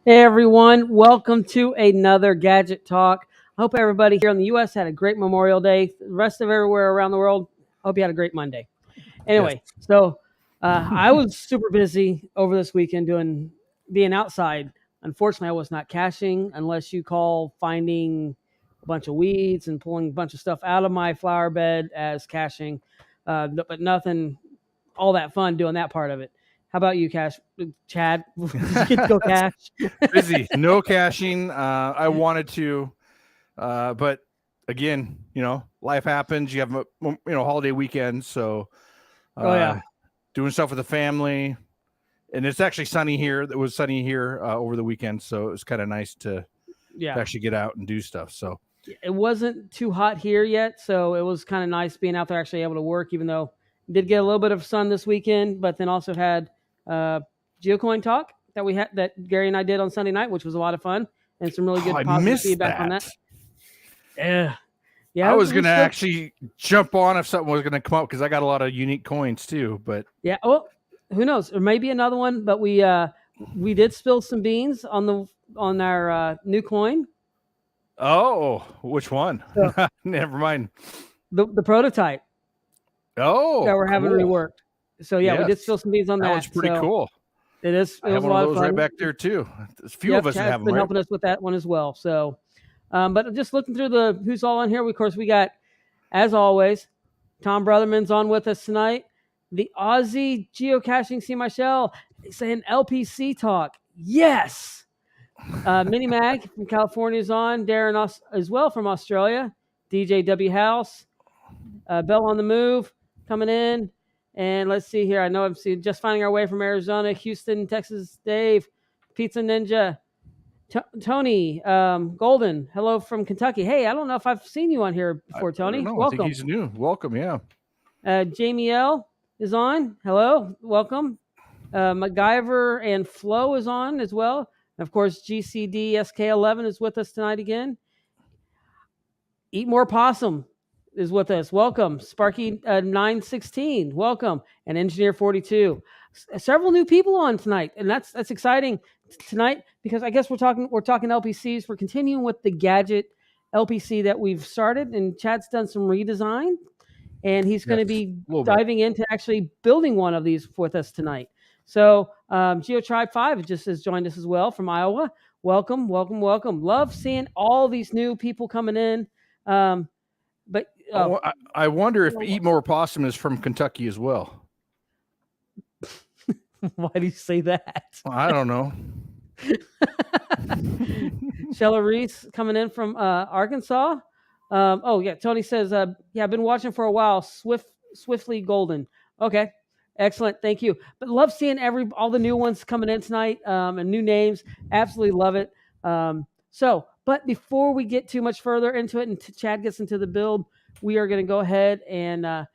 Hey everyone, welcome to another Gadget Talk. I hope everybody here in the U.S. had a great Memorial Day. The rest of everywhere around the world, I hope you had a great Monday. Yes. Anyway, so I was super busy over this weekend being outside. Unfortunately, I was not caching unless you call finding a bunch of weeds and pulling a bunch of stuff out of my flower bed as caching, but nothing all that fun doing that part of it. How about you, Chad? Did you get to go cache? Busy. No caching. I wanted to, but again, life happens. You have holiday weekends, so Oh yeah, doing stuff with the family, and it's actually sunny here. It was sunny here over the weekend, so it was kind of nice to yeah. actually get out and do stuff. So It wasn't too hot here yet, so it was kind of nice being out there actually able to work. Even though did get a little bit of sun this weekend, but then also had Geocoin talk that Gary and I did on Sunday night, which was a lot of fun and some really good I positive missed feedback on that. Yeah, I was gonna actually jump on if something was gonna come up because I got a lot of unique coins too. But yeah, oh, who knows? Or maybe another one. But we did spill some beans on our new coin. oh, which one? So, Never mind. the prototype Oh, that we're having cool. reworked. So yeah, we did spill some beans on that. That was pretty cool. It is. I have one of those right back there too. There's a few of us that have them. Been helping us with that one as well. So, but just looking through who's all on here. Of course, we got, as always, Tom Brotherman's on with us tonight. The Aussie Geocaching C. Michelle saying LPC talk. Yes. Mini Mag from California is on. Darren as well from Australia. DJ W House. Bell on the Move coming in. And let's see here. I know I'm seeing just finding our way from Arizona, Houston, Texas. Dave, Pizza Ninja, Tony, Golden. Hello from Kentucky. Hey, I don't know if I've seen you on here before, Tony. Welcome. I think he's new. Welcome, yeah. Jamie L is on. Hello, welcome. MacGyver and Flo is on as well. And of course, GCD SK11 is with us tonight again. Eat More Possum is with us. Welcome. Sparky 916. Welcome. And Engineer 42. Several new people on tonight, and that's exciting tonight because I guess we're talking LPCs. We're continuing with the Gadget LPC that we've started, and Chad's done some redesign, and he's going to be diving into actually building one of these with us tonight. So GeoTribe 5 just has joined us as well from Iowa. Welcome, welcome, welcome. Love seeing all these new people coming in. But I wonder if Eat More Possum is from Kentucky as well. Why do you say that? I don't know. Shella Reese coming in from Arkansas. Tony says, I've been watching for a while. Swiftly Golden. Okay, excellent. Thank you. But love seeing all the new ones coming in tonight and new names. Absolutely love it. But before we get too much further into it and Chad gets into the build, we are going to go ahead and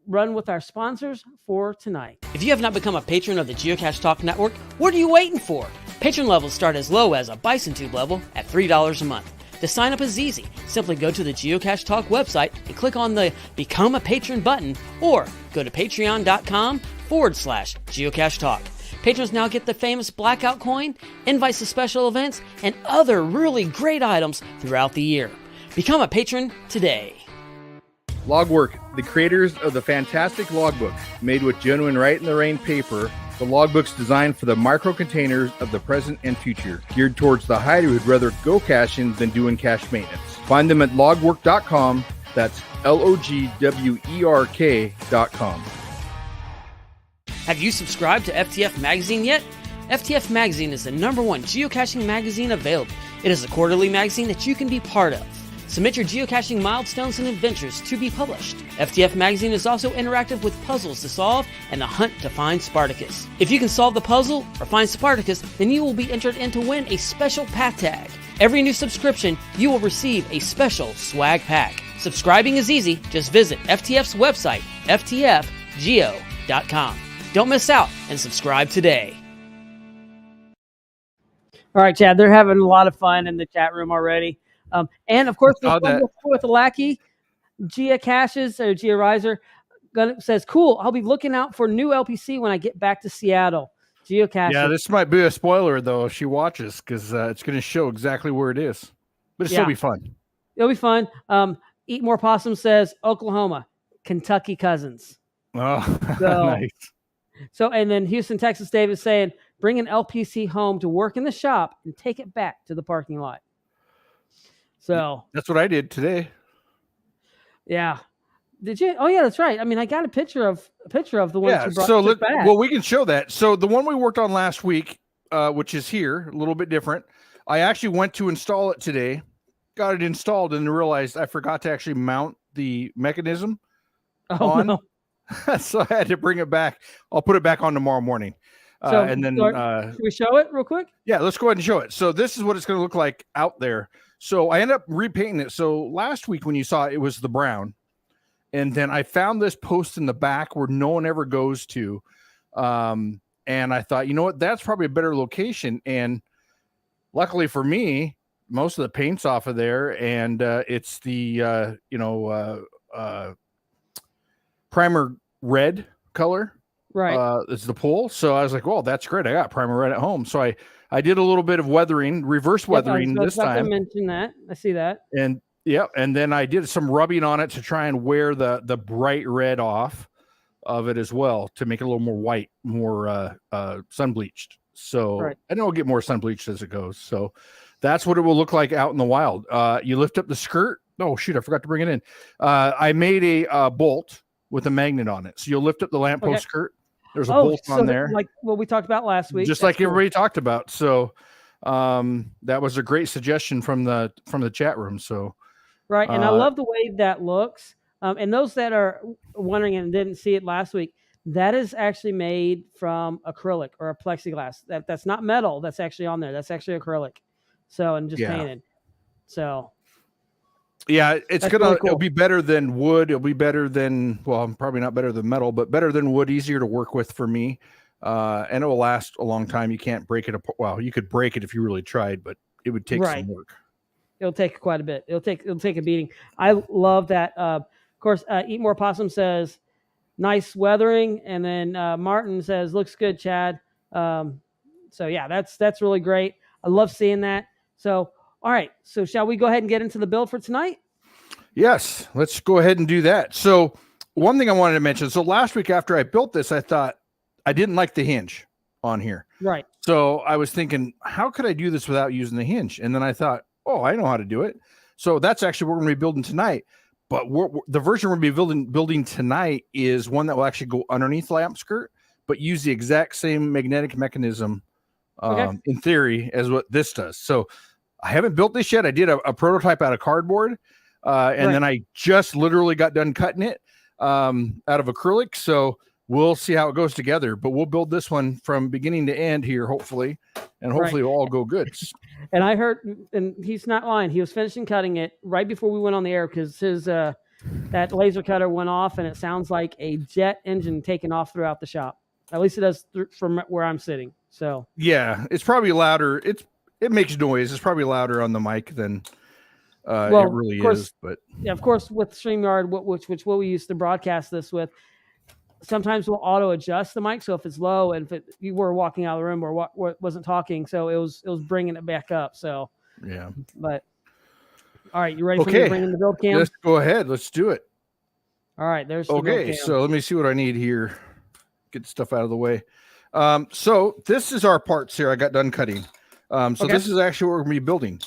run with our sponsors for tonight. If you have not become a patron of the Geocache Talk Network, what are you waiting for? Patron levels start as low as a Bison Tube level at $3 a month. To sign up is easy. Simply go to the Geocache Talk website and click on the Become a Patron button, or go to patreon.com/Geocache Talk. Patrons now get the famous Blackout coin, invites to special events, and other really great items throughout the year. Become a patron today. Logwork, the creators of the fantastic logbook, made with genuine Right in the Rain paper. The logbook's designed for the micro-containers of the present and future, geared towards the hider who'd rather go caching than doing cache maintenance. Find them at logwork.com. That's LOGWERK.com. Have you subscribed to FTF Magazine yet? FTF Magazine is the #1 geocaching magazine available. It is a quarterly magazine that you can be part of. Submit your geocaching milestones and adventures to be published. FTF Magazine is also interactive with puzzles to solve and the hunt to find Spartacus. If you can solve the puzzle or find Spartacus, then you will be entered in to win a special pack tag. Every new subscription, you will receive a special swag pack. Subscribing is easy. Just visit FTF's website, ftfgeo.com. Don't miss out and subscribe today. All right, Chad, they're having a lot of fun in the chat room already. And of course, with the Lackey, Geocaches or GeoRiser says, cool, I'll be looking out for new LPC when I get back to Seattle. Geocache. Yeah, this might be a spoiler though if she watches, because it's going to show exactly where it is, but it'll still be fun. It'll be fun. Eat More Possum says Oklahoma, Kentucky cousins. Oh, So, nice. So, and then Houston, Texas, David saying, bring an LPC home to work in the shop and take it back to the parking lot. So that's what I did today. Yeah. Did you? Oh yeah, that's right. I mean, I got a picture of the one you brought back. Well, we can show that. So the one we worked on last week, which is here, a little bit different. I actually went to install it today, got it installed, and realized I forgot to actually mount the mechanism on. No. So I had to bring it back. I'll put it back on tomorrow morning. And then should we show it real quick? Yeah, let's go ahead and show it. So this is what it's going to look like out there. So I ended up repainting it. So last week when you saw it, it was the brown. And then I found this post in the back where no one ever goes to. And I thought, you know what, that's probably a better location. And luckily for me, most of the paint's off of there. And it's the, primer red color. Right. It's the pole. So I was like, well, that's great. I got primer red at home. So I did a little bit of weathering, reverse weathering this time. I mentioned that. I see that. And then I did some rubbing on it to try and wear the bright red off of it as well to make it a little more white, more sun bleached. So I know I'll get more sun bleached as it goes. So that's what it will look like out in the wild. You lift up the skirt. Oh shoot, I forgot to bring it in. I made a bolt with a magnet on it. So you'll lift up the lamppost skirt. There's a bolt on there. Like what we talked about last week. Just like everybody talked about. So that was a great suggestion from the chat room. So right. And I love the way that looks. And those that are wondering and didn't see it last week, that is actually made from acrylic or a plexiglass. That's not metal. That's actually on there. That's actually acrylic. So, and just painted. So yeah, it'll be better than wood. It'll be better than, well, probably not better than metal, but better than wood, easier to work with for me. And it will last a long time. You can't break it apart. Well, you could break it if you really tried, but it would take some work. It'll take quite a bit. It'll take a beating. I love that. Of course, Eat More Possum says, nice weathering. And then Martin says, looks good, Chad. So yeah, that's really great. I love seeing that. So, all right. So shall we go ahead and get into the build for tonight? Yes, let's go ahead and do that. So one thing I wanted to mention. So last week after I built this, I thought I didn't like the hinge on here. Right. So I was thinking, how could I do this without using the hinge? And then I thought, oh, I know how to do it. So that's actually what we're going to be building tonight. But the version we're going to be building tonight is one that will actually go underneath the lamp skirt, but use the exact same magnetic mechanism in theory as what this does. So I haven't built this yet. I did a prototype out of cardboard, and then I just literally got done cutting it out of acrylic. So we'll see how it goes together. But we'll build this one from beginning to end here, hopefully, and hopefully it'll all go good. And I heard, and he's not lying, he was finishing cutting it right before we went on the air because his that laser cutter went off, and it sounds like a jet engine taking off throughout the shop. At least it does from where I'm sitting. So yeah, it's probably louder. It makes noise. It's probably louder on the mic than it really is. But yeah, of course, with StreamYard, which what we used to broadcast this with, sometimes we'll auto adjust the mic. So if it's low, and if you were walking out of the room or wasn't talking, so it was bringing it back up. So yeah. But all right, you ready for me to bring in the build cam? Let's go ahead. Let's do it. All right, there's the build cam. So let me see what I need here. Get stuff out of the way. So this is our parts here. I got done cutting. This is actually what we're going to be building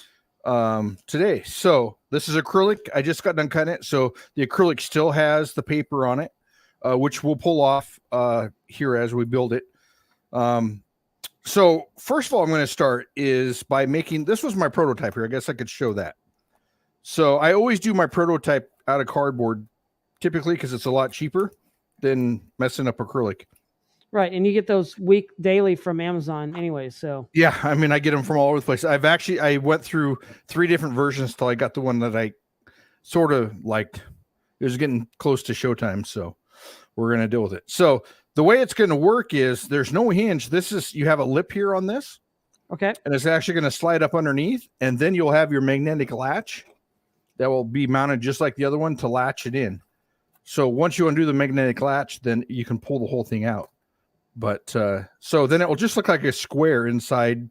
today. So this is acrylic. I just got done cutting it. So the acrylic still has the paper on it, which we'll pull off here as we build it. So first of all, I'm going to start is by making, this was my prototype here. I guess I could show that. So I always do my prototype out of cardboard typically because it's a lot cheaper than messing up acrylic. Right, and you get those daily from Amazon anyway, so. Yeah, I mean, I get them from all over the place. I went through 3 different versions till I got the one that I sort of liked. It was getting close to showtime, so we're going to deal with it. So the way it's going to work is there's no hinge. You have a lip here on this. Okay. And it's actually going to slide up underneath, and then you'll have your magnetic latch that will be mounted just like the other one to latch it in. So once you undo the magnetic latch, then you can pull the whole thing out. But so then it will just look like a square inside.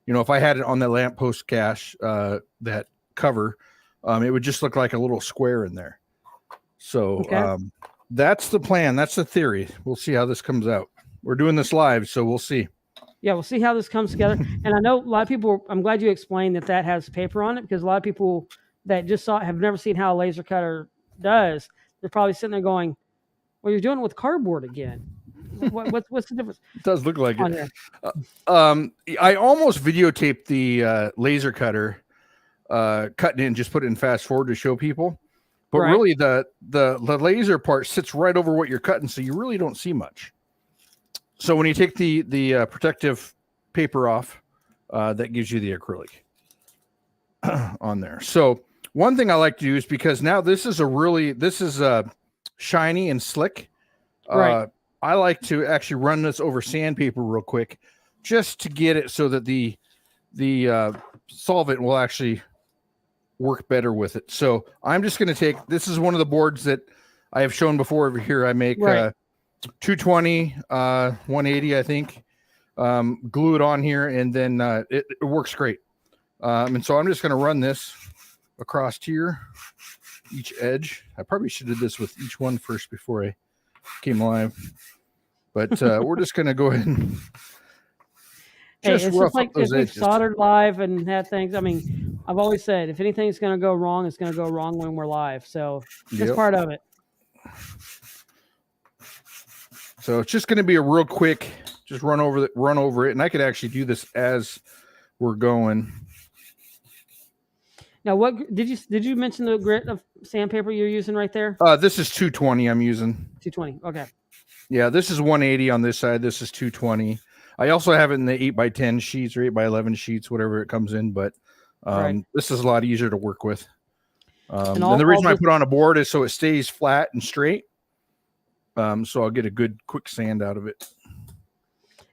You know, if I had it on the lamppost cache, that cover, it would just look like a little square in there. So that's the plan. That's the theory. We'll see how this comes out. We're doing this live, so we'll see. Yeah, we'll see how this comes together. And I know a lot of people, I'm glad you explained that has paper on it, because a lot of people that just saw it have never seen how a laser cutter does. They're probably sitting there going, well, you're doing it with cardboard again. What's the difference? It does look like it. I almost videotaped the laser cutter cutting it and just put it in fast forward to show people. But really the laser part sits right over what you're cutting, so you really don't see much. So when you take the protective paper off, that gives you the acrylic on there. So one thing I like to do is, because now this is shiny and slick. I like to actually run this over sandpaper real quick, just to get it so that the solvent will actually work better with it. So I'm just going to take, this is one of the boards that I have shown before over here. I make 220, 180, I think, glue it on here, and then it works great. And so I'm just going to run this across here, each edge. I probably should have did this with each one first before I came live, but we're just going to go ahead and it's just like if we've soldered live and had things. I mean, I've always said, if anything's going to go wrong, it's going to go wrong when we're live. So that's part of it. So it's just going to be a real quick, just run over it. And I could actually do this as we're going. Now, what did you mention the grit of sandpaper you're using right there? This is 220 I'm using. 220. Okay. Yeah, this is 180 on this side. This is 220. I also have it in the 8x10 sheets or 8x11 sheets, whatever it comes in. But this is a lot easier to work with. And the reason I put on a board is so it stays flat and straight. So I'll get a good quick sand out of it.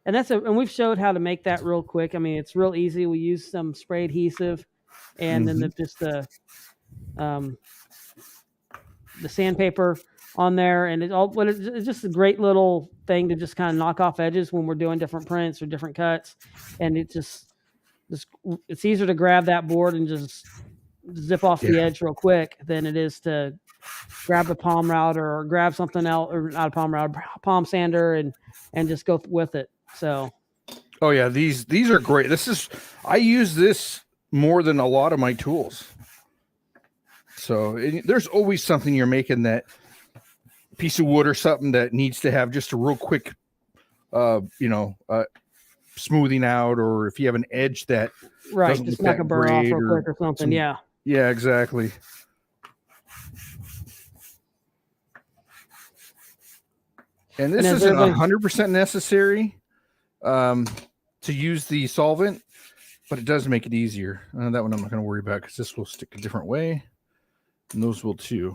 And and we've showed how to make that real quick. I mean, it's real easy. We use some spray adhesive, and then the sandpaper on there, and it's just a great little thing to just kind of knock off edges when we're doing different prints or different cuts. And it's easier to grab that board and just zip off the edge real quick than it is to grab a palm router or grab something else, or not a palm router, palm sander, and just go with it. So these are great. I use this more than a lot of my tools. So there's always something you're making, that piece of wood or something that needs to have just a real quick smoothing out, or if you have an edge that just knock a burr off real quick or something. Yeah exactly. And this isn't 100% necessary to use the solvent, but it does make it easier. That one I'm not going to worry about, because this will stick a different way, and those will too.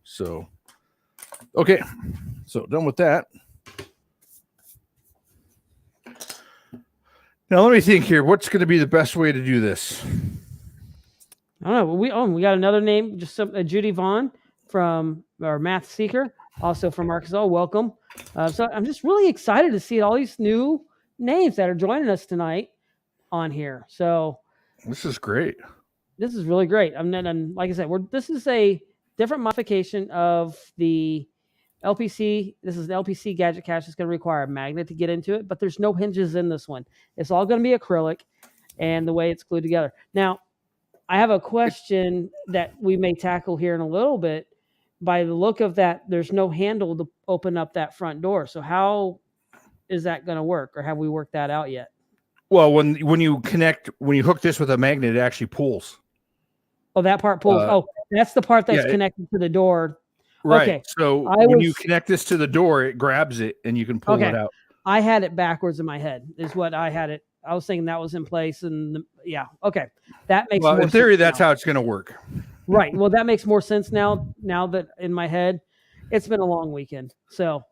So, okay, so done with that. Now let me think here. What's going to be the best way to do this? I don't know. We got another name, just Judy Vaughn from our Math Seeker, also from Arkansas. Welcome. So I'm just really excited to see all these new names that are joining us tonight on here. So this is great. This is really great. And like I said, this is a different modification of the LPC. This is the LPC Gadget Cache. It's going to require a magnet to get into it, but there's no hinges in this one. It's all going to be acrylic, and the way it's glued together. Now, I have a question that we may tackle here in a little bit. By the look of that, there's no handle to open up that front door. So how is that going to work, or have we worked that out yet? Well, when you hook this with a magnet, it actually pulls. Oh, that part pulls. That's the part that's connected to the door. Right. Okay. So when you connect this to the door, it grabs it and you can pull it out. I had it backwards in my head, is what I had it. I was thinking that was in place, and okay. That makes more sense. In theory, that's how it's going to work. Right. Well, that makes more sense now that in my head. It's been a long weekend. So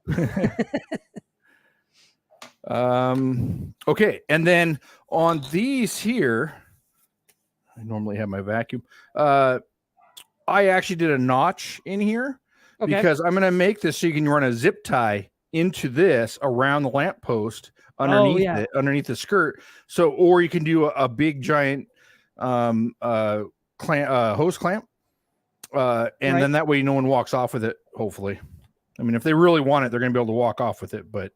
okay. And then on these here, I normally have my vacuum. I actually did a notch in here because I'm going to make this so you can run a zip tie into this around the lamppost Oh, underneath the skirt. So, or you can do a big giant hose clamp, and then that way no one walks off with it. Hopefully, I mean, if they really want it, they're going to be able to walk off with it. But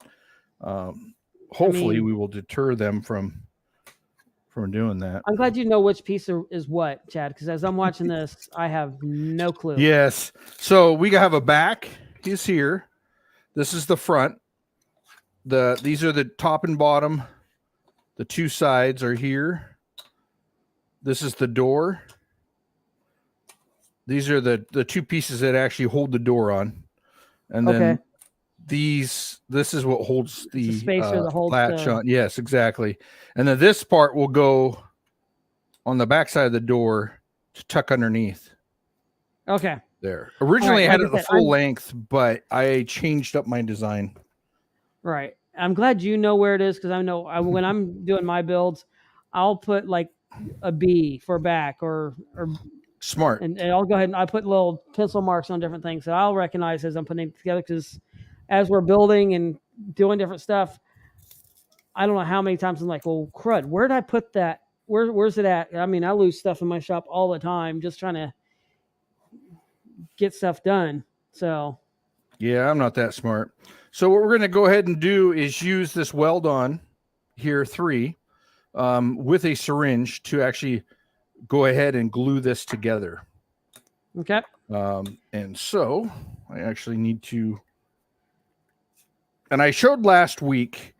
hopefully, we will deter them from doing that. I'm glad you know which piece is what, Chad, because as I'm watching this, I have no clue. Yes. So we have a back is here. This is the front. These are the top and bottom. The two sides are here. This is the door. These are the two pieces that actually hold the door on. And then this is what holds the spacer that holds latch on. Yes, exactly. And then this part will go on the back side of the door to tuck underneath. Okay. There. Originally, I had it the full length, but I changed up my design. Right. I'm glad you know where it is, because I know when I'm doing my builds, I'll put like a B for back or smart. And I'll go ahead and I put little pencil marks on different things that I'll recognize as I'm putting it together, because as we're building and doing different stuff, I don't know how many times I'm like, well, crud, where did I put that? Where's it at? I mean, I lose stuff in my shop all the time just trying to get stuff done. So yeah, I'm not that smart. So what we're going to go ahead and do is use this weld on here 3 with a syringe to actually go ahead and glue this together. Okay. And so I actually need to, and I showed last week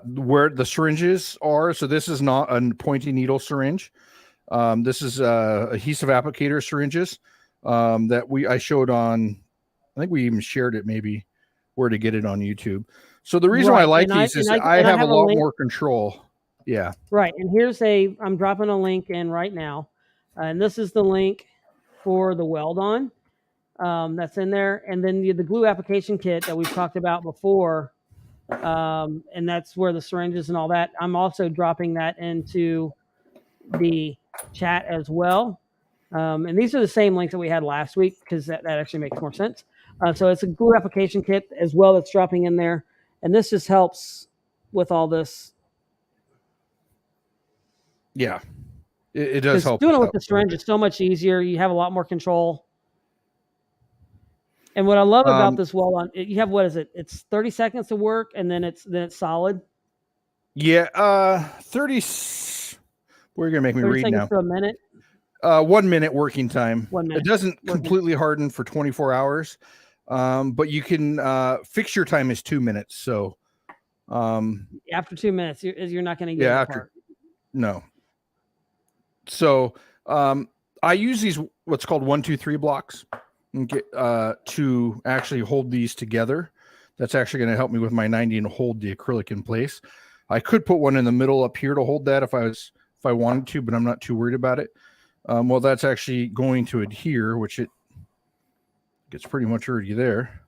where the syringes are. So this is not a pointy needle syringe. This is adhesive applicator syringes that I showed on. I think we even shared it, maybe where to get it on YouTube. So the reason why I like these is I have a lot more control. Yeah. Right. And I'm dropping a link in right now. And this is the link for the weld on that's in there. And then the glue application kit that we've talked about before. And that's where the syringes and all that. I'm also dropping that into the chat as well. And these are the same links that we had last week, because that actually makes more sense. So it's a glue application kit as well that's dropping in there. And this just helps with all this. Yeah, it does help. Doing it with the syringe is so much easier. You have a lot more control. And what I love about this weld on, you have, what is it? It's 30 seconds to work, and then it's solid. Yeah, 30. We're gonna make me read now. To a minute. 1 minute working time. 1 minute. It doesn't completely harden for 24 hours, but you can fix your time is 2 minutes. So after 2 minutes, you're not going to get apart. No. So I use these what's called 1, 2, 3 blocks to actually hold these together. That's actually going to help me with my 90 and hold the acrylic in place. I could put one in the middle up here to hold that if I wanted to, but I'm not too worried about it. Well, that's actually going to adhere, which it gets pretty much already there.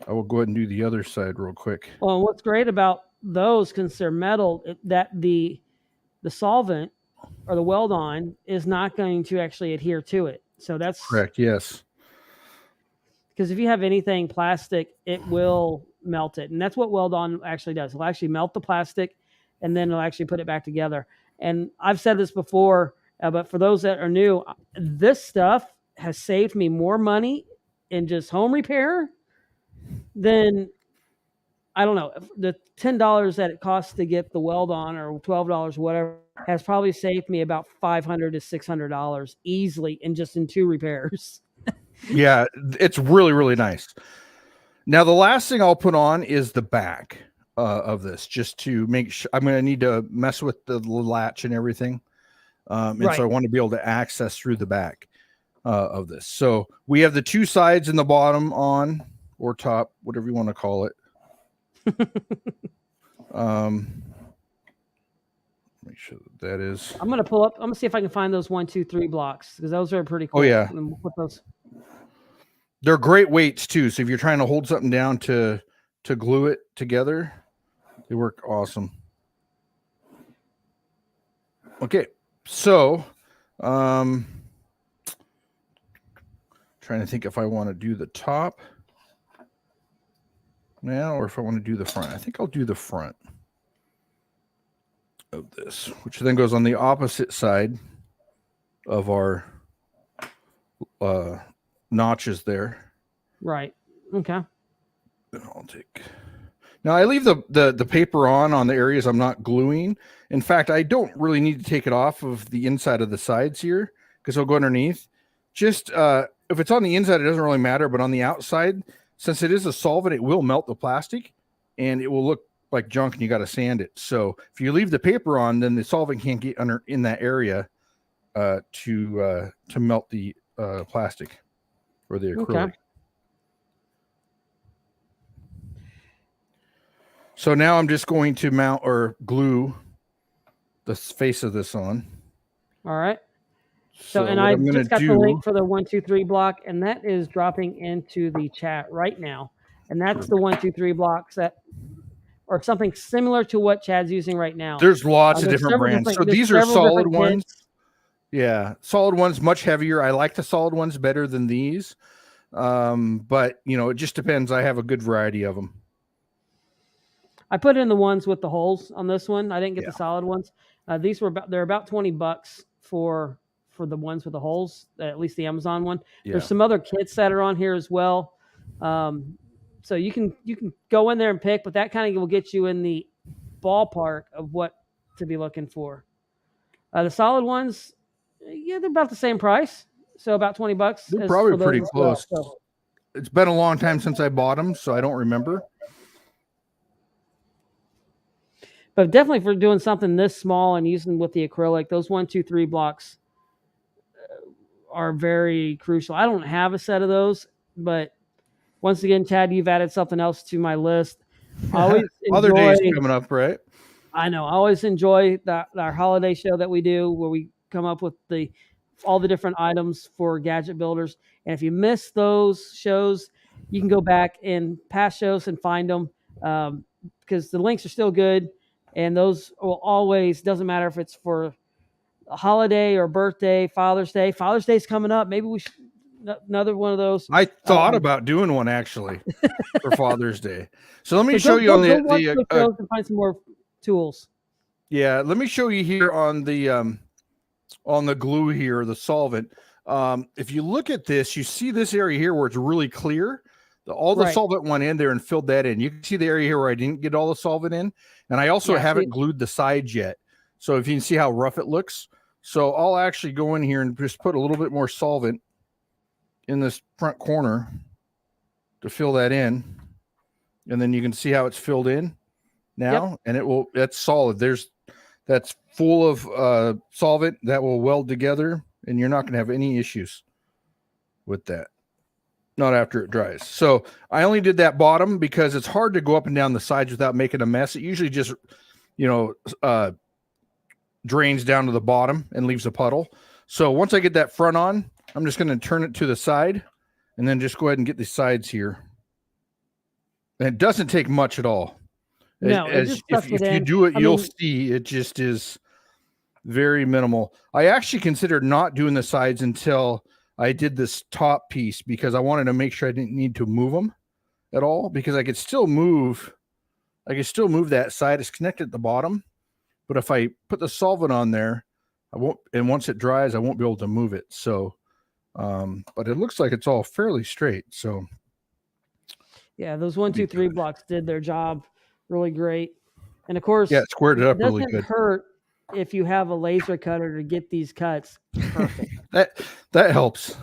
I will go ahead and do the other side real quick. Well, what's great about those, because they're metal, that the solvent or the weld on is not going to actually adhere to it. So that's correct. Yes. Because if you have anything plastic, it will melt it. And that's what weld on actually does. It'll actually melt the plastic, and then it'll actually put it back together. And I've said this before, but for those that are new, this stuff has saved me more money in just home repair than, I don't know, the $10 that it costs to get the weld on, or $12, whatever, has probably saved me about $500 to $600 easily in 2 repairs. Yeah, it's really, really nice. Now, the last thing I'll put on is the back of this, just to make sure. I'm going to need to mess with the latch and everything. And so I want to be able to access through the back of this. So we have the 2 sides in the bottom on, or top, whatever you want to call it. Make sure that is. I'm going to pull up. I'm going to see if I can find those 1, 2, 3 blocks, because those are pretty cool. Oh, yeah. And we'll put those. They're great weights too. So if you're trying to hold something down to glue it together, they work awesome. Okay. So, trying to think if I want to do the top. now, or if I want to do the front. I think I'll do the front of this, which then goes on the opposite side of our notches there. Right. Okay. Then I'll take. Now I leave the paper on the areas I'm not gluing. In fact, I don't really need to take it off of the inside of the sides here because it'll go underneath. Just if it's on the inside, it doesn't really matter, but on the outside, since it is a solvent, it will melt the plastic and it will look like junk and you got to sand it. So if you leave the paper on, then the solvent can't get under in that area to melt the plastic or the acrylic. Okay. So now I'm just going to mount or glue the face of this on. All right. So and I just got the link for the 1, 2, 3 block, and that is dropping into the chat right now. And that's the 1, 2, 3 blocks that, or something similar to what Chad's using right now. There's lots of different brands. So these are solid ones. Yeah, solid ones, much heavier. I like the solid ones better than these. But you know, it just depends. I have a good variety of them. I put in the ones with the holes on this one. I didn't get the solid ones. These were they're about $20 for the ones with the holes, at least the Amazon one. Yeah. There's some other kits that are on here as well. So you can go in there and pick, but that kind of will get you in the ballpark of what to be looking for. The solid ones, yeah, they're about the same price. So about $20. They're probably pretty close. Well, so. It's been a long time since I bought them, so I don't remember. But definitely for doing something this small and using with the acrylic, those 1, 2, 3 blocks are very crucial. I don't have a set of those, but once again, Chad, you've added something else to my list. Always other days coming up, right? I know. I always enjoy our holiday show that we do where we come up with all the different items for gadget builders. And if you miss those shows, you can go back in past shows and find them because the links are still good. And those will always, doesn't matter if it's for a holiday or birthday, Father's Day. Father's Day's coming up. Maybe we should another one of those. I thought about doing one actually for Father's Day. So let me show you on the and find some more tools. Yeah, let me show you here on the glue here, the solvent. If you look at this, you see this area here where it's really clear. All the solvent went in there and filled that in. You can see the area here where I didn't get all the solvent in. And I also haven't glued the sides yet. So if you can see how rough it looks. So I'll actually go in here and just put a little bit more solvent in this front corner to fill that in. And then you can see how it's filled in now. And that's solid. That's full of solvent that will weld together. And you're not going to have any issues with that. Not after it dries. So I only did that bottom because it's hard to go up and down the sides without making a mess. It usually just, drains down to the bottom and leaves a puddle. So once I get that front on, I'm just going to turn it to the side and then just go ahead and get the sides here. And it doesn't take much at all. No, if you do it, you'll see it just is very minimal. I actually considered not doing the sides until I did this top piece because I wanted to make sure I didn't need to move them at all because I could still move that side. It's connected at the bottom, but if I put the solvent on there, I won't, and once it dries, I won't be able to move it. So, but it looks like it's all fairly straight. So yeah, those 1, 2, 3 blocks did their job really great. And of course, it squared it up really good. It doesn't hurt if you have a laser cutter to get these cuts perfect. that helps.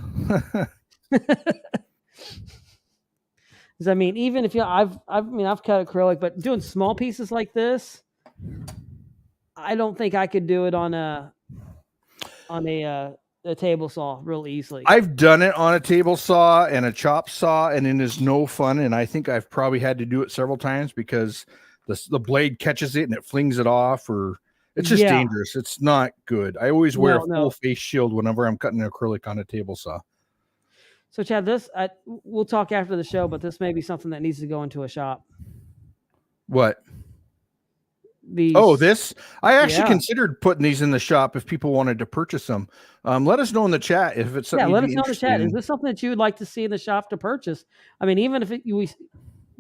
I mean, even if I've cut acrylic, but doing small pieces like this, I don't think I could do it on a table saw real easily. I've done it on a table saw and a chop saw, and it is no fun. And I think I've probably had to do it several times because the blade catches it and it flings it off, or it's just dangerous. It's not good. I always wear a full face shield whenever I'm cutting acrylic on a table saw. So Chad, we'll talk after the show, but this may be something that needs to go into a shop. What? This? I actually considered putting these in the shop if people wanted to purchase them. Let us know in the chat if it's something. Yeah, let us know in the chat. Is this something that you would like to see in the shop to purchase? I mean, even if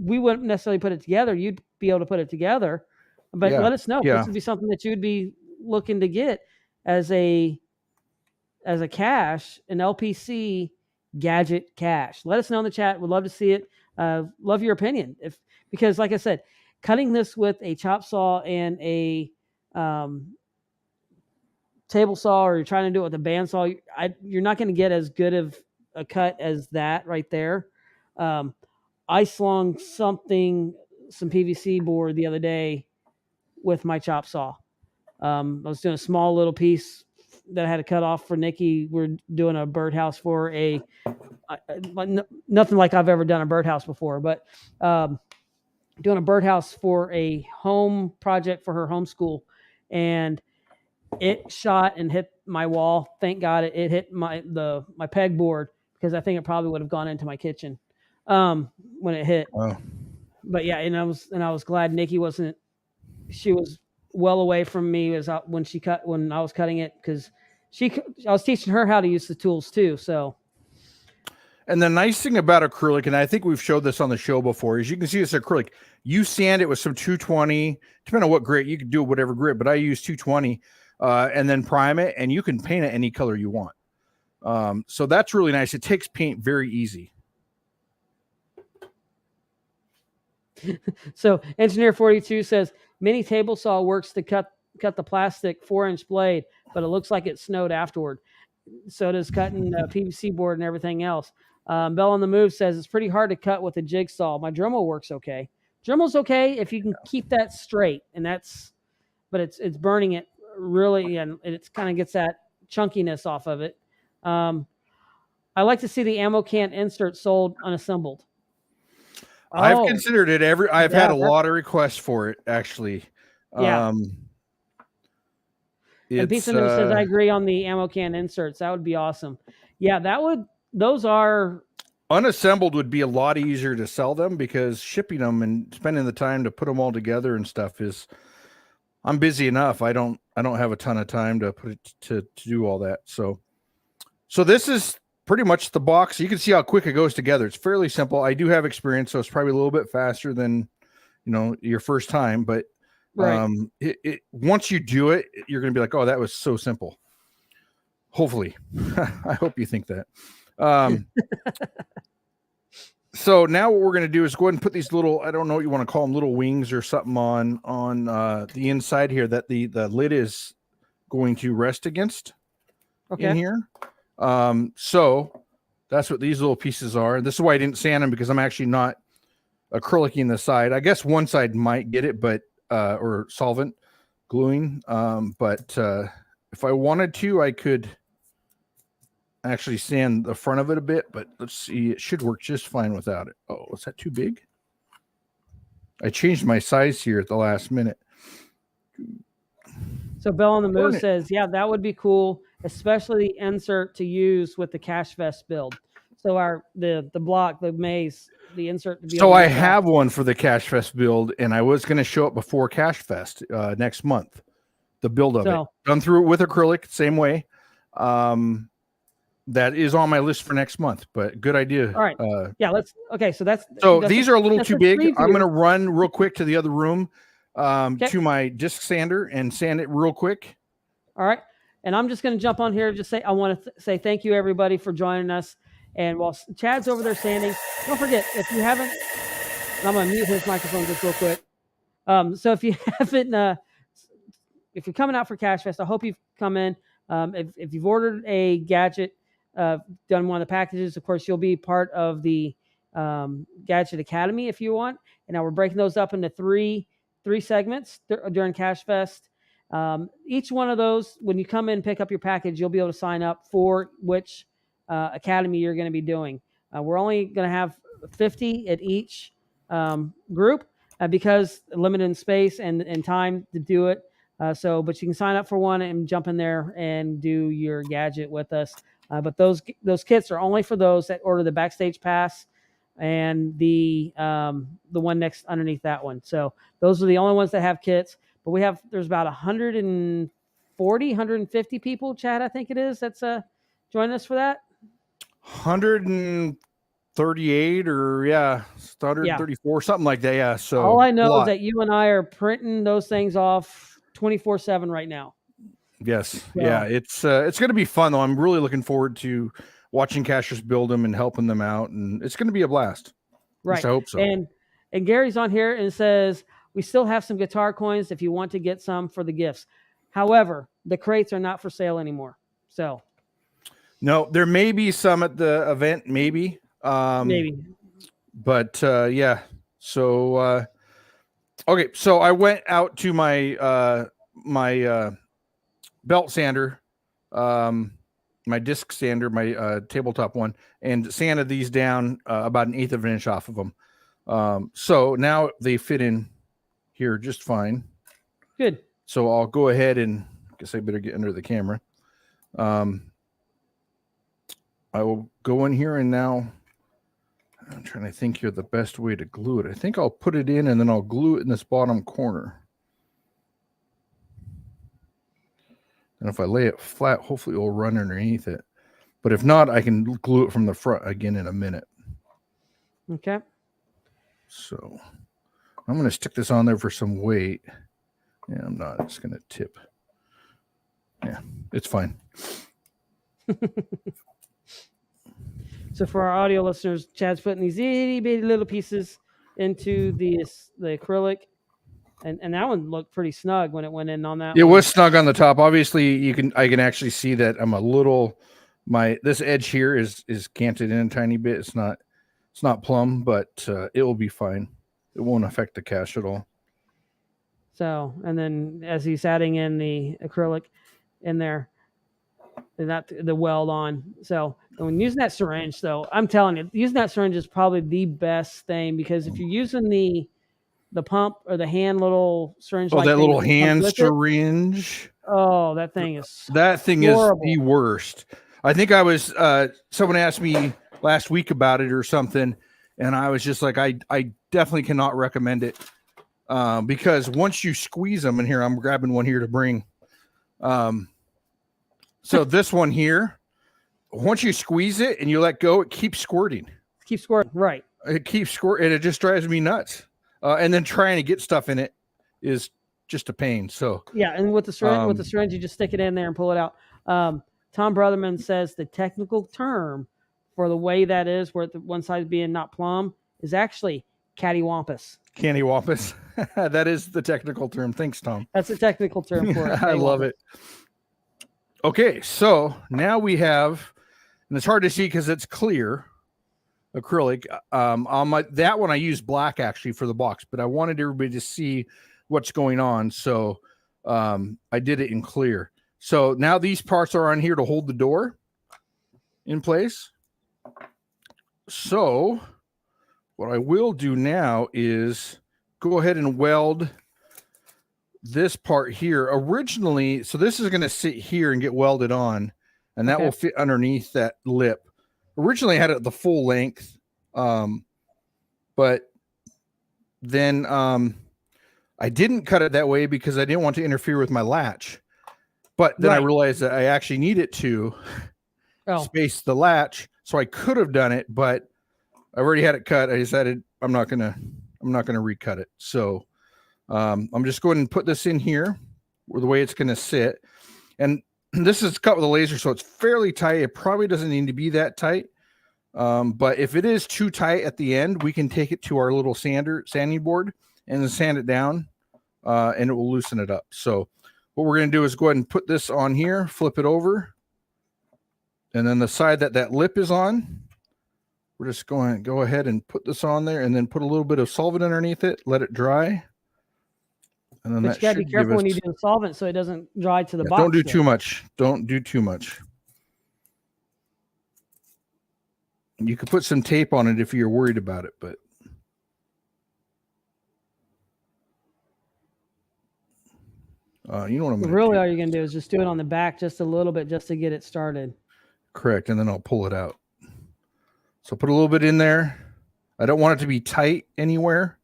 we wouldn't necessarily put it together. You'd be able to put it together, but Yeah. let us know. Yeah. This would be something that you'd be looking to get as a cache, an LPC Gadget Cache. Let us know in the chat. We'd love to see it. Love your opinion. Because like I said, cutting this with a chop saw and a table saw, or you're trying to do it with a bandsaw, you're not going to get as good of a cut as that right there. I slung some PVC board the other day with my chop saw. I was doing a small little piece that I had to cut off for Nikki. We're doing a birdhouse for nothing like I've ever done a birdhouse before, but doing a birdhouse for a home project for her homeschool, and it shot and hit my wall. Thank God it hit my pegboard, because I think it probably would have gone into my kitchen when it hit. Oh. But yeah, and I was glad Nikki wasn't. She was well away from me when I was cutting it, because I was teaching her how to use the tools too. So. And the nice thing about acrylic, and I think we've showed this on the show before, is you can see it's acrylic. You sand it with some 220, depending on what grit. You can do whatever grit, but I use 220, and then prime it, and you can paint it any color you want. So that's really nice. It takes paint very easy. So Engineer 42 says mini table saw works to cut the plastic 4-inch blade, but it looks like it snowed afterward. So does cutting PVC board and everything else. Bell on the Move says it's pretty hard to cut with a jigsaw. My Dremel works okay. Dremel's okay if you can keep that straight, but it's burning it really, and it's kind of gets that chunkiness off of it. I like to see the ammo can insert sold unassembled. I've considered it. I've had a lot of requests for it, actually. Yeah. And Pizza News says, I agree on the ammo can inserts. That would be awesome. Yeah, those are... Unassembled would be a lot easier to sell them, because shipping them and spending the time to put them all together and stuff I'm busy enough. I don't have a ton of time to put it to do all that. So this is pretty much the box. You can see how quick it goes together. It's fairly simple. I do have experience, so it's probably a little bit faster than, your first time, but right. Once you do it, you're going to be like, oh, that was so simple. Hopefully. I hope you think that. So now what we're going to do is go ahead and put these little, I don't know what you want to call them, little wings or something on the inside here that the lid is going to rest against in here. So that's what these little pieces are. And this is why I didn't sand them, because I'm actually not acrylicing the side. I guess one side might get it, but or solvent gluing. But if I wanted to, I could actually sand the front of it a bit, but let's see. It should work just fine without it. Oh, is that too big? I changed my size here at the last minute. So Bell on the Move says, yeah, that would be cool, especially the insert to use with the Cache Vest build. So the block, the maze, the insert. To be so I have one for the Cache Fest build, and I was going to show it before Cache Fest next month. The build of it, done through it with acrylic, same way. That is on my list for next month, but good idea. All right. Yeah, So these are a little too big. I'm going to run real quick to the other room to my disc sander and sand it real quick. All right. And I'm just going to jump on here and just say, I want to say thank you, everybody, for joining us. And while Chad's over there sanding, don't forget, if you haven't, I'm going to mute his microphone just real quick. So if you haven't, if you're coming out for Cache Fest, I hope you've come in. If you've ordered a gadget, done one of the packages, of course, you'll be part of the Gadget Academy if you want. And now we're breaking those up into three segments during Cache Fest. Each one of those, when you come in and pick up your package, you'll be able to sign up for which academy you're going to be doing. We're only going to have 50 at each group because limited in space and time to do it. But you can sign up for one and jump in there and do your gadget with us. But those kits are only for those that order the backstage pass and the one next underneath that one. So those are the only ones that have kits. But there's about 150 people, Chad, I think it is, that's joining us for that. 130 138 or it's 134, something like that. Yeah. So all I know is that you and I are printing those things off 24/7 right now. Yes. So, yeah. It's going to be fun though. I'm really looking forward to watching cachers build them and helping them out, and it's going to be a blast. Right. I hope so. And Gary's on here and says, we still have some guitar coins if you want to get some for the gifts. However, the crates are not for sale anymore. So no, there may be some at the event, maybe. Maybe. But yeah. So okay, so I went out to my my belt sander, my disc sander, my tabletop one, and sanded these down about 1/8 of an inch off of them. So now they fit in here just fine. Good. So I'll go ahead and I guess I better get under the camera. I will go in here and now I'm trying to think here the best way to glue it. I think I'll put it in and then I'll glue it in this bottom corner. And if I lay it flat, hopefully it will run underneath it. But if not, I can glue it from the front again in a minute. Okay. So I'm going to stick this on there for some weight. Yeah, I'm not. It's going to tip. Yeah, it's fine. So for our audio listeners, Chad's putting these itty bitty little pieces into the acrylic, and that one looked pretty snug when it went in on that. It was snug on the top. Obviously, I can actually see that I'm a little. This edge here is canted in a tiny bit. It's not plumb, but it will be fine. It won't affect the cache at all. So, and then as he's adding in the acrylic in there, not the weld on. So when using that syringe, though, I'm telling you, using that syringe is probably the best thing, because if you're using the pump or the hand little syringe, that little hand syringe. That thing is horrible. Is the worst. I think I was someone asked me last week about it or something, and I was just like, I definitely cannot recommend it because once you squeeze them, and here I'm grabbing one here to bring. So this one here, once you squeeze it and you let go, it keeps squirting. Right. It keeps squirting, and it just drives me nuts. And then trying to get stuff in it is just a pain. So yeah, and with the syringe, you just stick it in there and pull it out. Tom Brotherman says the technical term for the way that is, where the one side being not plumb, is actually cattywampus. Cattywampus. That is the technical term. Thanks, Tom. That's the technical term for it. I love it. Okay, so now we have, and it's hard to see because it's clear acrylic. On that one I used black actually for the box, but I wanted everybody to see what's going on, so I did it in clear. So now these parts are on here to hold the door in place. So what I will do now is go ahead and weld this part here. Originally, so this is going to sit here and get welded on, and that will fit underneath that lip. Originally I had it the full length, but then I didn't cut it that way because I didn't want to interfere with my latch. But then I realized that I actually needed to space the latch, so I could have done it, but I already had it cut. I decided I'm not gonna recut it. So I'm just going to put this in here, where the way it's gonna sit, and this is cut with a laser, so it's fairly tight. It probably doesn't need to be that tight, but if it is too tight at the end, we can take it to our little sanding board and then sand it down, and it will loosen it up. So what we're going to do is go ahead and put this on here, flip it over, and then the side that lip is on, we're just going to go ahead and put this on there, and then put a little bit of solvent underneath it, let it dry. And then but you got to be careful when you do the solvent so it doesn't dry to the box. Don't do too much. Don't do too much. You could put some tape on it if you're worried about it, but you know what I'm going to really do. All you're going to do is just do it on the back just a little bit, just to get it started. Correct, and then I'll pull it out. So put a little bit in there. I don't want it to be tight anywhere,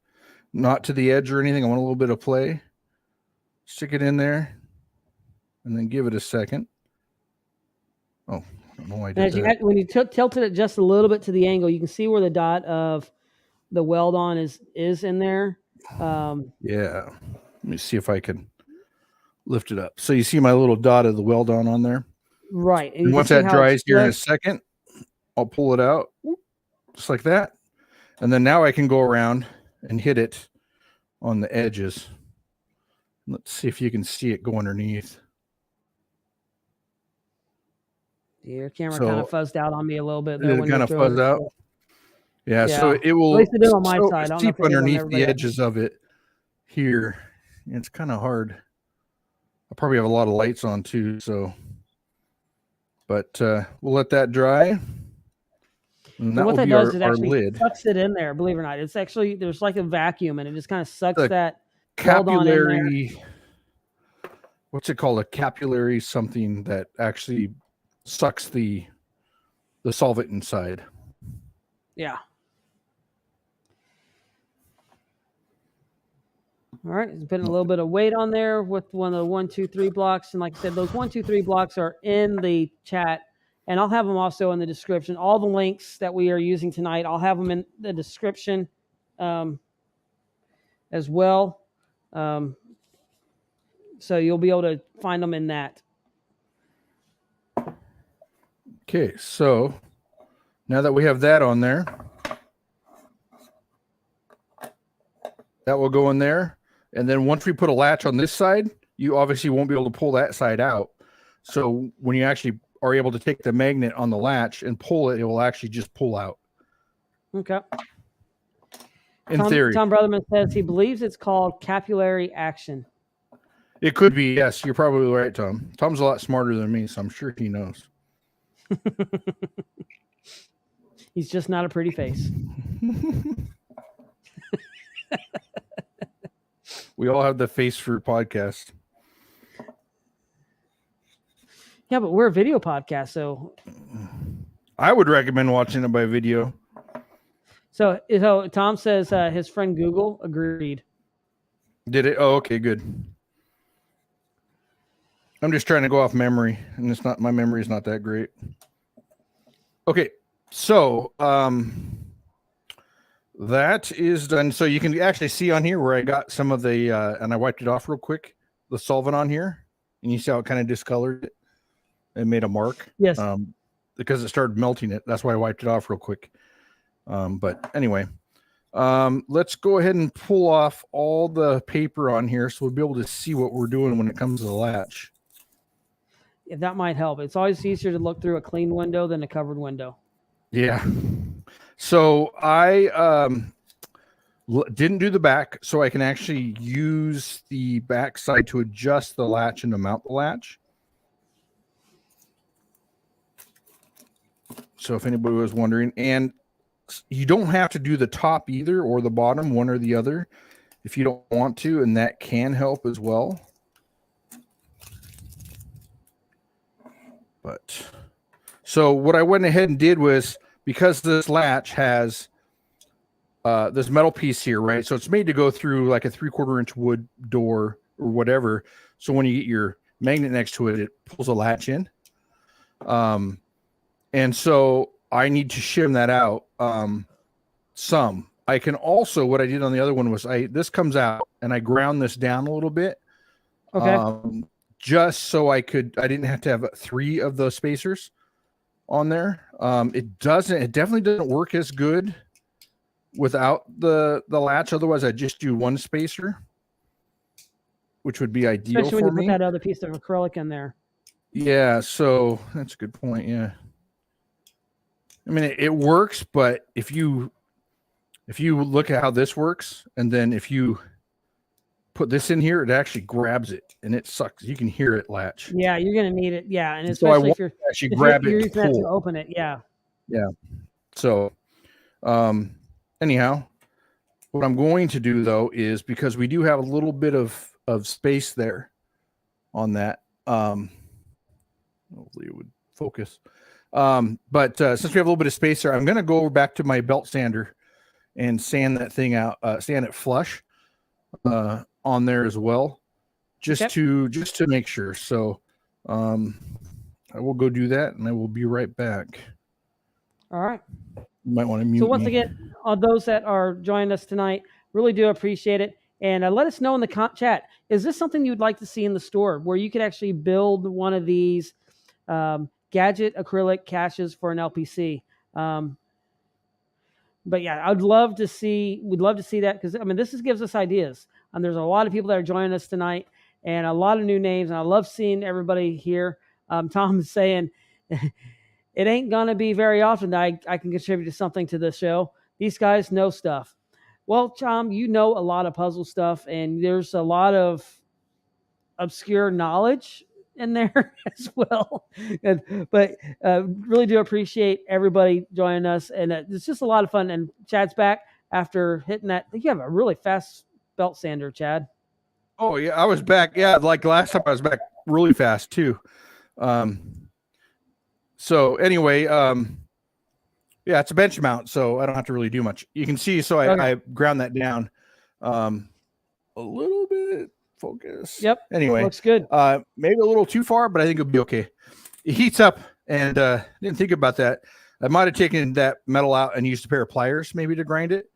not to the edge or anything. I want a little bit of play. Stick it in there, and then give it a second. Oh, I don't know why I And did as you that. when you tilted it just a little bit to the angle, you can see where the dot of the weld on is in there. Yeah. Let me see if I can lift it up. So you see my little dot of the weld on there? Right. And And you can once see that how dries it's here in a just, second, I'll pull it out just like that. And then now I can go around and hit it on the edges. Let's see if you can see it go underneath. your camera So kind of fuzzed out on me a little bit there it'll when you kind were of throwing fuzz it. out. Yeah, so Yeah. it At will least it did on my side. I don't know seep if it did on underneath everybody the else. edges of it here. It's kind of hard. I probably have a lot of lights on too, so but we'll let that dry. And that what will that be does is our actually lid. sucks it in there, believe it or not. It's actually, there's like a vacuum and it just kind of sucks The that weld on in there. What's it called? A capillary something that actually sucks the solvent inside. Yeah. All right, putting a little bit of weight on there with one of the 1, 2, 3 blocks. And like I said, those 1, 2, 3 blocks are in the chat. And I'll have them also in the description. All the links that we are using tonight, I'll have them in the description as well. So you'll be able to find them in that. Okay, so now that we have that on there, that will go in there. And then once we put a latch on this side, you obviously won't be able to pull that side out. So when you actually are able to take the magnet on the latch and pull it, it will actually just pull out. Okay. In theory. Tom Brotherman says he believes it's called capillary action. It could be, yes. You're probably right, Tom. Tom's a lot smarter than me, so I'm sure he knows. He's just not a pretty face. We all have the face for podcast. Yeah, but we're a video podcast, so I would recommend watching it by video. So Tom says his friend Google agreed. Did it? Oh, okay, good. I'm just trying to go off memory, and it's not, my memory is not that great. Okay, so that is done. So you can actually see on here where I got some of the and I wiped it off real quick, the solvent on here, and you see how it kind of discolored it and made a mark. Yes. Because it started melting it. That's why I wiped it off real quick. But anyway, let's go ahead and pull off all the paper on here so we'll be able to see what we're doing when it comes to the latch. If that might help. It's always easier to look through a clean window than a covered window. Yeah. So I didn't do the back, so I can actually use the back side to adjust the latch and to mount the latch. So if anybody was wondering, and you don't have to do the top either or the bottom, one or the other, if you don't want to, and that can help as well. But so what I went ahead and did was, because this latch has this metal piece here, right? So it's made to go through like a 3/4 inch wood door or whatever. So when you get your magnet next to it, it pulls a latch in. And so I need to shim that out some. I can also, what I did on the other one was this comes out and I ground this down a little bit. Okay. Just so I didn't have to have 3 of those spacers on there. It definitely doesn't work as good without the latch. Otherwise I just do 1 spacer, which would be ideal. Especially for when you me. put that other piece of acrylic in there. Yeah, so that's a good point. Yeah. I mean, it works, but if you look at how this works, and then if you put this in here, it actually grabs it, and it sucks. You can hear it latch. Yeah, you're gonna need it. Yeah, and So I especially want if you're to actually grab you're it using that to open it. Yeah. Yeah. So, anyhow, what I'm going to do though is, because we do have a little bit of space there on that. Hopefully it would focus. But since we have a little bit of space there, I'm going to go back to my belt sander and sand that thing out, sand it flush on there as well, just to make sure. So I will go do that, and I will be right back. All right. You might want to mute So once me. again, those that are joining us tonight, really do appreciate it. And let us know in the chat, is this something you'd like to see in the store where you could actually build one of these gadget acrylic caches for an LPC? But yeah, we'd love to see that, because I mean, gives us ideas. And there's a lot of people that are joining us tonight, and a lot of new names, and I love seeing everybody here. Tom is saying it ain't gonna be very often that I can contribute to something to this show. These guys know stuff. Well, Tom, you know a lot of puzzle stuff, and there's a lot of obscure knowledge in there as well. But really do appreciate everybody joining us, and it's just a lot of fun. And Chad's back after hitting that. I think you have a really fast belt sander, Chad. Oh yeah, I was back. Yeah, like last time I was back really fast too. So anyway, yeah, it's a bench mount, so I don't have to really do much. You can see, so I ground that down a little bit. Focus. Yep. Anyway, looks good. Maybe a little too far, but I think it'll be okay. It heats up, and didn't think about that. I might have taken that metal out and used a pair of pliers maybe to grind it,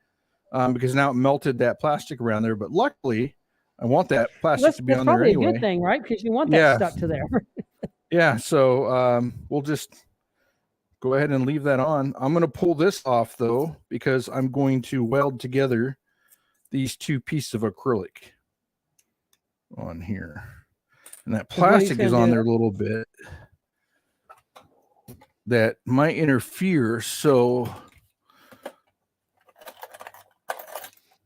because now it melted that plastic around there. But luckily, I want that plastic to be on there anyway. That's probably a good thing, right? Because you want that stuck to there. Yeah, so we'll just go ahead and leave that on. I'm going to pull this off, though, because I'm going to weld together these two pieces of acrylic on here. And that plastic is on there a little bit. That might interfere, so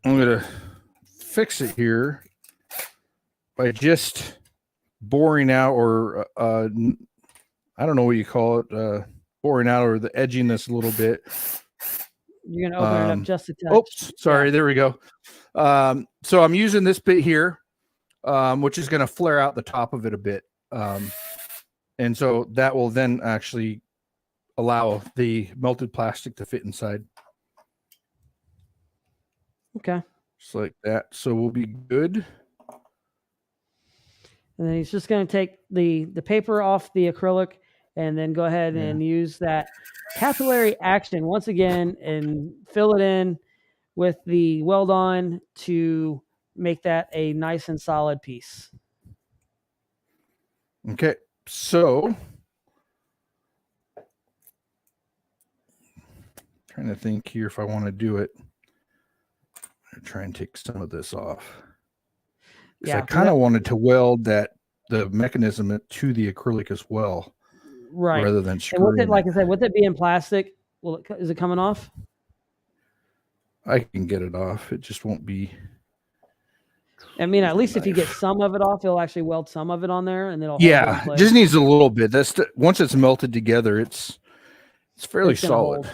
I'm going to fix it here by just boring out, or I don't know what you call it, boring out, or the edging this a little bit. You're going to open it up just a touch. Oops, sorry, there we go. So I'm using this bit here, which is going to flare out the top of it a bit. And so that will then actually allow the melted plastic to fit inside. Okay. Just like that. So we'll be good. And then he's just going to take the paper off the acrylic, and then go ahead and use that capillary action once again and fill it in with the weld on to make that a nice and solid piece. Okay, so trying to think here if I want to do it. I'm gonna try and take some of this off. Yeah, I kind of wanted to weld the mechanism to the acrylic as well, right? Rather than screwing. And with it, like I said, with it being plastic, is it coming off? I can get it off. It just won't be. I mean, at least if you get some of it off, it'll actually weld some of it on there, and it'll. Yeah, it just needs a little bit. Once it's melted together, it's fairly solid.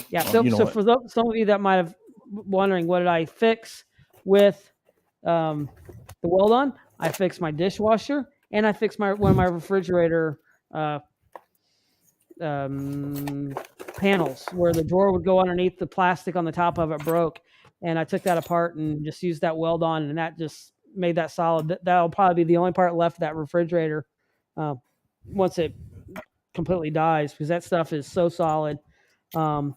Yeah. So for some of you that might have wondering, what did I fix with the weld on? I fixed my dishwasher, and I fixed one of my refrigerator panels where the drawer would go underneath, the plastic on the top of it broke, and I took that apart and just used that weld on, and that just made that solid. That'll probably be the only part left of that refrigerator once it completely dies, because that stuff is so solid. And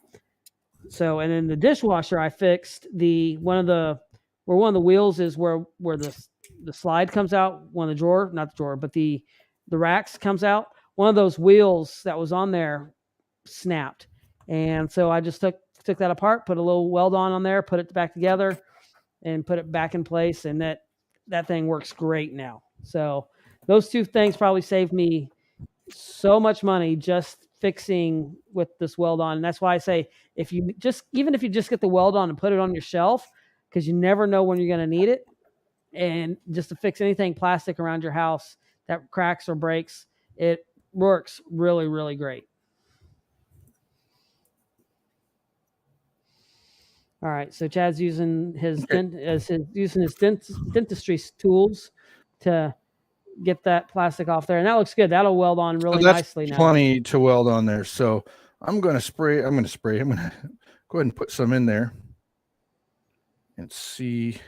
then the dishwasher, I fixed one of the wheels is where the slide comes out, but the racks comes out. One of those wheels that was on there snapped, and so I just took that apart, put a little weld on there, put it back together, and put it back in place, and that thing works great now. So those two things probably saved me so much money just fixing with this weld on. And that's why I say, even if you just get the weld on and put it on your shelf, because you never know when you're going to need it, and just to fix anything plastic around your house that cracks or breaks, it works really, really great. All right, so Chad's using his dentistry tools to get that plastic off there, and that looks good. That'll weld on really nicely now. Plenty to weld on there. So I'm going to spray. I'm going to go ahead and put some in there and see.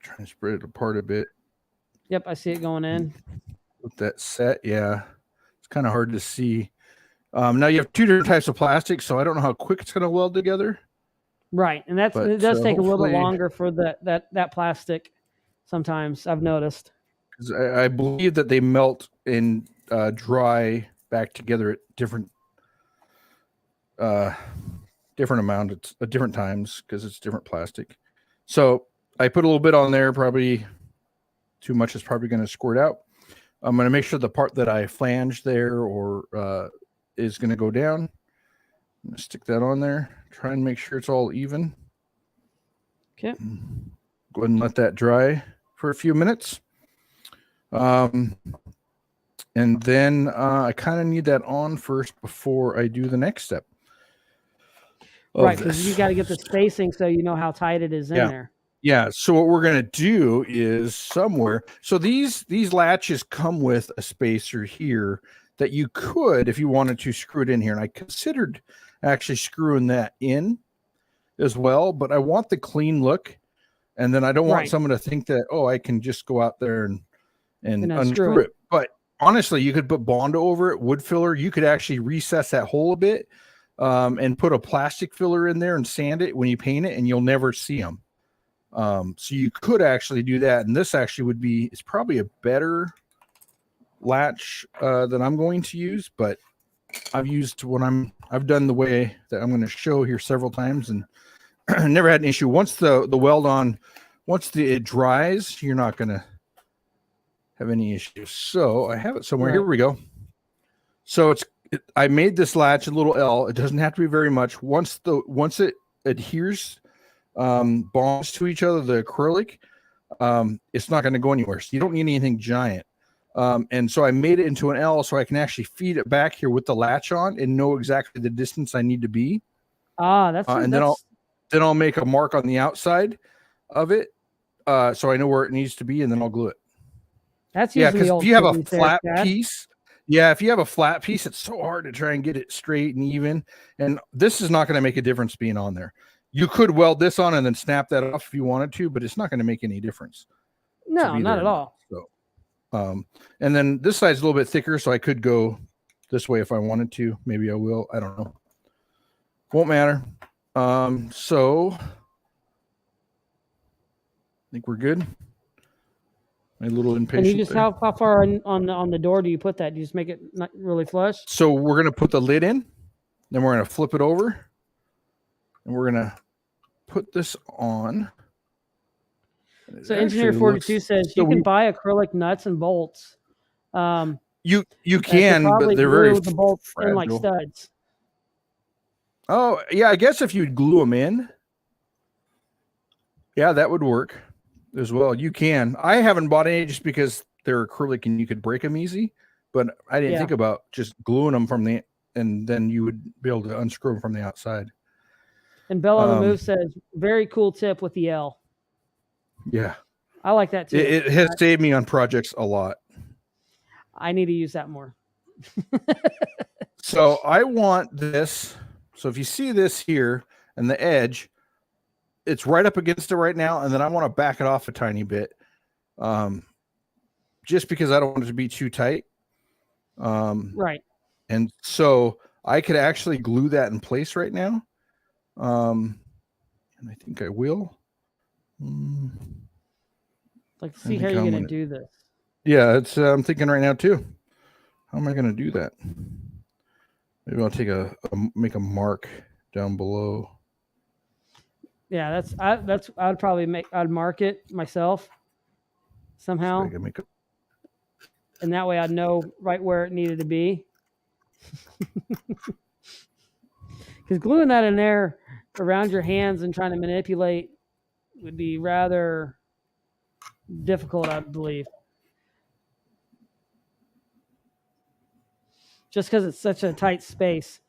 Trying to spread it apart a bit. Yep, I see it going in. that set. Yeah, it's kind of hard to see. Now you have two different types of plastic, so I don't know how quick it's going to weld together. Right, and it does take a little bit longer for that plastic. Sometimes I've noticed. 'Cause I believe that they melt and dry back together at different amount at different times because it's different plastic. So I put a little bit on there. Probably too much is probably going to squirt out. I'm going to make sure the part that I flange there or is going to go down. I'm going to stick that on there. Try and make sure it's all even. Okay. Go ahead and let that dry for a few minutes. And then I kind of need that on first before I do the next step. Right, because you got to get the spacing so you know how tight it is in there. Yeah. So what we're going to do is somewhere. So these latches come with a spacer here that you could, if you wanted to, screw it in here. And I considered actually screwing that in as well, but I want the clean look. And then I don't want someone to think that, oh, I can just go out there and unscrew it. But honestly, you could put Bondo over it, wood filler. You could actually recess that hole a bit and put a plastic filler in there and sand it when you paint it, and you'll never see them. So you could actually do that. And this actually it's probably a better latch that I'm going to use, but I've done the way that I'm going to show here several times and never had an issue. Once the weld on, it dries, you're not going to have any issues. So I have it somewhere. Here we go. So I made this latch a little L. It doesn't have to be very much. Once it adheres, bonds to each other, the acrylic, it's not going to go anywhere. So you don't need anything giant. And so I made it into an L so I can actually feed it back here with the latch on and know exactly the distance I need to be. Then I'll make a mark on the outside of it, so I know where it needs to be, and then I'll glue it. That's usually because if you have a flat piece, if you have a flat piece, it's so hard to try and get it straight and even. And this is not going to make a difference being on there. You could weld this on and then snap that off if you wanted to, but it's not going to make any difference. No, not at all. So, and then this side's a little bit thicker, so I could go this way if I wanted to. Maybe I will. I don't know. Won't matter. So I think we're good. A little impatient. And you just how far on the door do you put that? Do you just make it not really flush? So we're gonna put the lid in, then we're gonna flip it over, and we're gonna put this on. So Engineer 42 says you can buy acrylic nuts and bolts. You can, but they're very the bolts in like studs. Oh yeah, I guess if you glue them in, yeah, that would work as well. You can. I haven't bought any just because they're acrylic and you could break them easy, but I didn't think about just gluing them and then you would be able to unscrew them from the outside. And Bell on the Move says, very cool tip with the L. Yeah. I like that too. It has saved me on projects a lot. I need to use that more. So I want this. So if you see this here and the edge, it's right up against it right now. And then I want to back it off a tiny bit. Just because I don't want it to be too tight. Right. And so I could actually glue that in place right now. And I think I will. Like, see how you're going to do this. Yeah, I'm thinking right now too. How am I going to do that? Maybe I'll take make a mark down below. Yeah, I'd mark it myself somehow. And that way I'd know right where it needed to be. Because gluing that in there around your hands and trying to manipulate would be rather difficult, I believe. Just because it's such a tight space.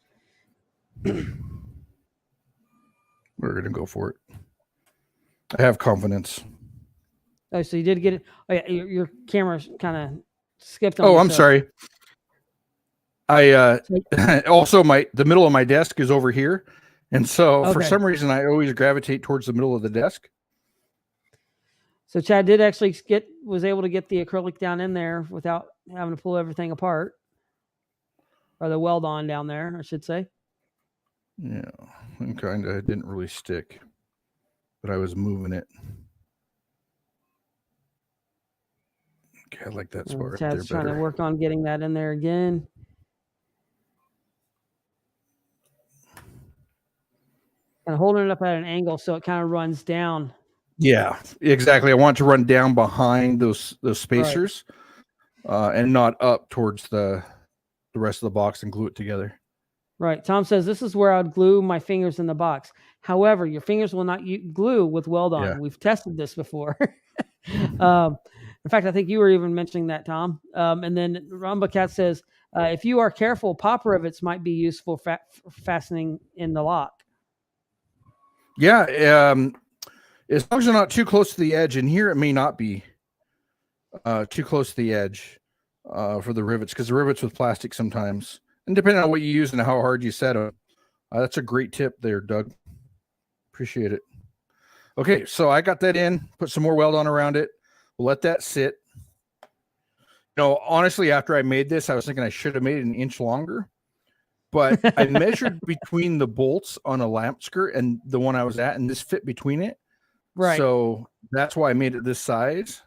We're going to go for it. I have confidence. Oh, so you did get it. Oh, yeah, your camera kind of skipped on. Oh, I'm sorry. I also the middle of my desk is over here. And so for some reason, I always gravitate towards the middle of the desk. So Chad did actually was able to get the acrylic down in there without having to pull everything apart, or the weld on down there, I should say. Yeah, it didn't really stick, but I was moving it. Okay, I like that spot right there Chad's trying better. to work on getting that in there again. And holding it up at an angle so it kind of runs down. Yeah, exactly. I want it to run down behind those spacers, and not up towards the rest of the box and glue it together. Right. Tom says this is where I'd glue my fingers in the box. However, your fingers will not glue with weld on. Yeah. We've tested this before. In fact, I think you were even mentioning that, Tom. And then Rumba Cat says, if you are careful, pop rivets might be useful for fastening in the lock. Yeah, as long as they're not too close to the edge, and here it may not be too close to the edge for the rivets, because the rivets with plastic sometimes, and depending on what you use and how hard you set them. That's a great tip there, Doug. Appreciate it. Okay, so I got that in, put some more weld on around it. We'll let that sit. You know, honestly, after I made this, I was thinking I should have made it an inch longer. But I measured between the bolts on a lamp skirt and the one I was at, and this fit between it. Right. So that's why I made it this size.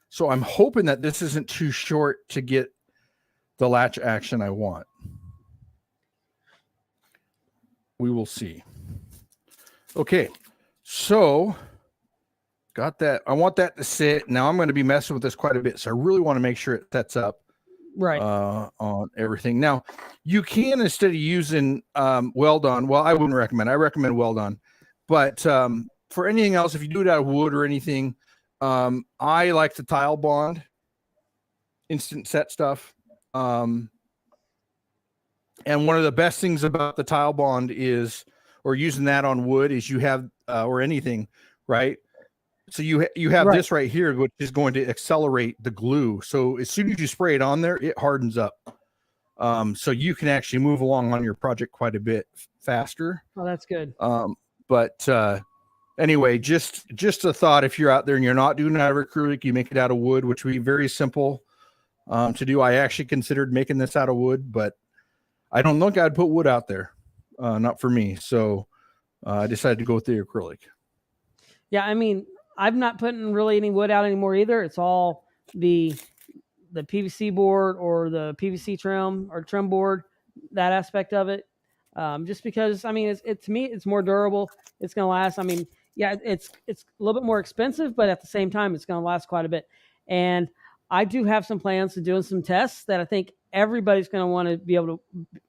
So I'm hoping that this isn't too short to get the latch action I want. We will see. Okay. So got that. I want that to sit. Now I'm going to be messing with this quite a bit. So I really want to make sure it sets up. Right. On everything. Now, you can, instead of using weld on, well, I wouldn't recommend. I recommend weld on. But for anything else, if you do it out of wood or anything, I like the tile bond, instant set stuff. And one of the best things about the tile bond is, or using that on wood, is you have, or anything, right? So you have this right here, which is going to accelerate the glue. So as soon as you spray it on there, it hardens up. So you can actually move along on your project quite a bit faster. Oh, that's good. But anyway, just a thought: if you're out there and you're not doing it out of acrylic, you make it out of wood, which would be very simple to do. I actually considered making this out of wood, but I don't think I'd put wood out there. Not for me. So I decided to go with the acrylic. Yeah, I mean, I'm not putting really any wood out anymore either. It's all the PVC board or the PVC trim or trim board, that aspect of it. Just because, I mean, it's to me, it's more durable. It's going to last. I mean, yeah, it's a little bit more expensive, but at the same time, it's going to last quite a bit. And I do have some plans to doing some tests that I think everybody's going to want to be able to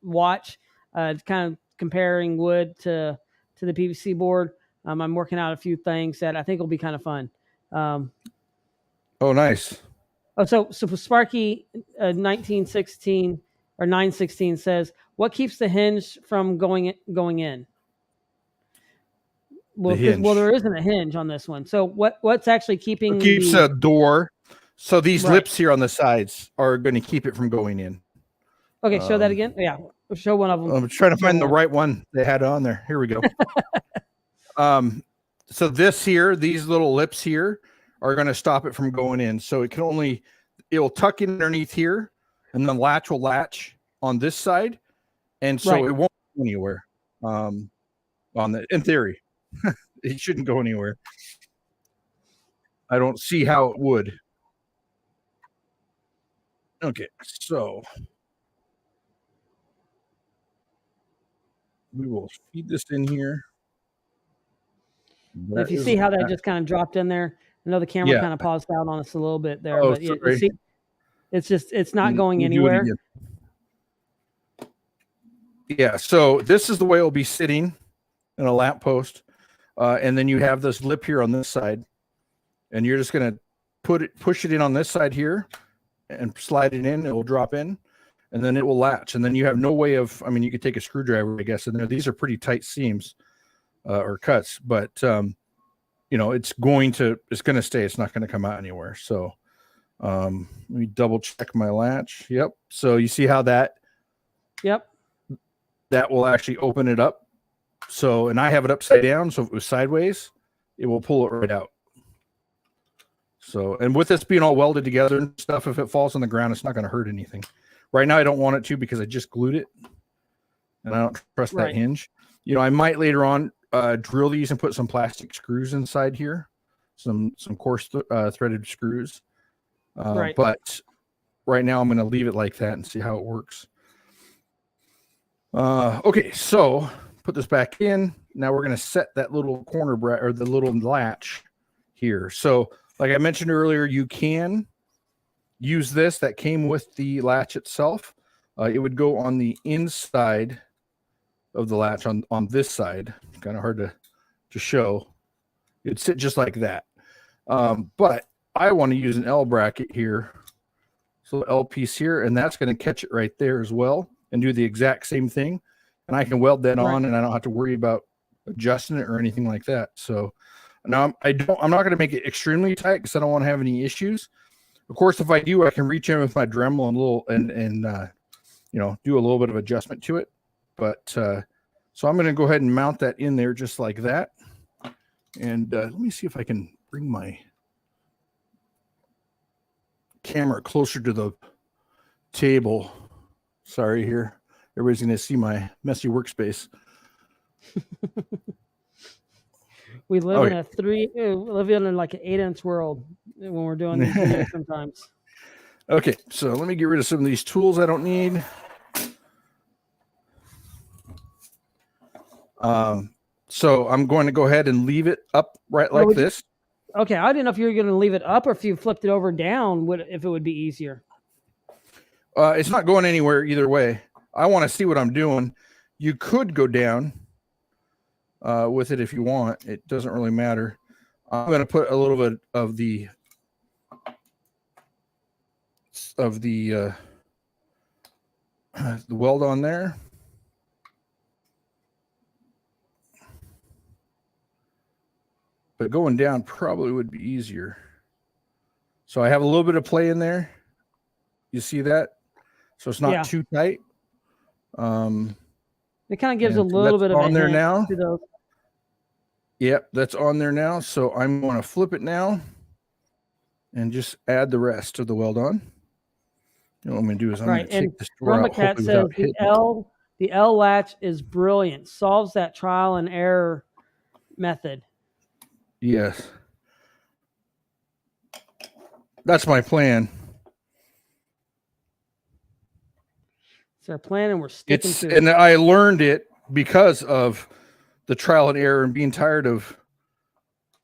watch, kind of comparing wood to the PVC board. I'm working out a few things that I think will be kind of fun. Oh, nice. Oh, so Sparky 1916 or 916 says, "What keeps the hinge from going in?" Well, there isn't a hinge on this one. So what's actually keeping? It keeps a door. So these lips here on the sides are going to keep it from going in. Okay, show that again. Yeah, show one of them. I'm trying to find the right one they had on there. Here we go. So this here, these little lips here are going to stop it from going in. So it will tuck in underneath here, and the latch will latch on this side. And so it won't go anywhere. In theory, it shouldn't go anywhere. I don't see how it would. Okay, so we will feed this in here. If you see how that just kind of dropped in there, I know the camera kind of paused out on us a little bit there, but you see, it's not going anywhere. Yeah, so this is the way it will be sitting in a lamp post, and then you have this lip here on this side, and you're just going to push it in on this side here, and slide it in. It will drop in, and then it will latch. And then you have no way of. I mean, you could take a screwdriver, I guess, in there. These are pretty tight seams. Or cuts, but it's going to stay. It's not going to come out anywhere. So let me double check my latch. Yep. So you see how that will actually open it up. So, and I have it upside down. So if it was sideways, it will pull it right out. So, and with this being all welded together and stuff, if it falls on the ground, it's not going to hurt anything. Right now, I don't want it to because I just glued it, and I don't trust that hinge. You know, I might later on drill these and put some plastic screws inside here, some coarse threaded screws. But right now, I'm going to leave it like that and see how it works. Okay, so put this back in. Now we're going to set that little corner or the little latch here. So, like I mentioned earlier, you can use this that came with the latch itself. It would go on the inside of the latch on this side. Kind of hard to show. It'd sit just like that. But I want to use an L bracket here. So L piece here, and that's going to catch it right there as well and do the exact same thing. And I can weld that on, and I don't have to worry about adjusting it or anything like that. So now I'm not going to make it extremely tight because I don't want to have any issues. Of course, if I do, I can reach in with my Dremel and you know, do a little bit of adjustment to it. But so I'm going to go ahead and mount that in there just like that. And let me see if I can bring my camera closer to the table. Sorry here. Everybody's going to see my messy workspace. We live in like an 8-inch world when we're doing these videos sometimes. Okay, so let me get rid of some of these tools I don't need. So I'm going to go ahead and leave it up right like this. Okay, I didn't know if you were going to leave it up or if you flipped it over down, if it would be easier. It's not going anywhere either way. I want to see what I'm doing. You could go down with it if you want. It doesn't really matter. I'm going to put a little bit of the weld on there. But going down probably would be easier. So I have a little bit of play in there. You see that? So it's not too tight. It kind of gives a little bit of on there now. To those. Yep, that's on there now. So I'm going to flip it now and just add the rest of the weld on. You know what I'm going to do is I'm going to take this door out. Cat says the L latch is brilliant. Solves that trial and error method. Yes. That's my plan. It's our plan, and we're sticking to it. And I learned it because of the trial and error and being tired of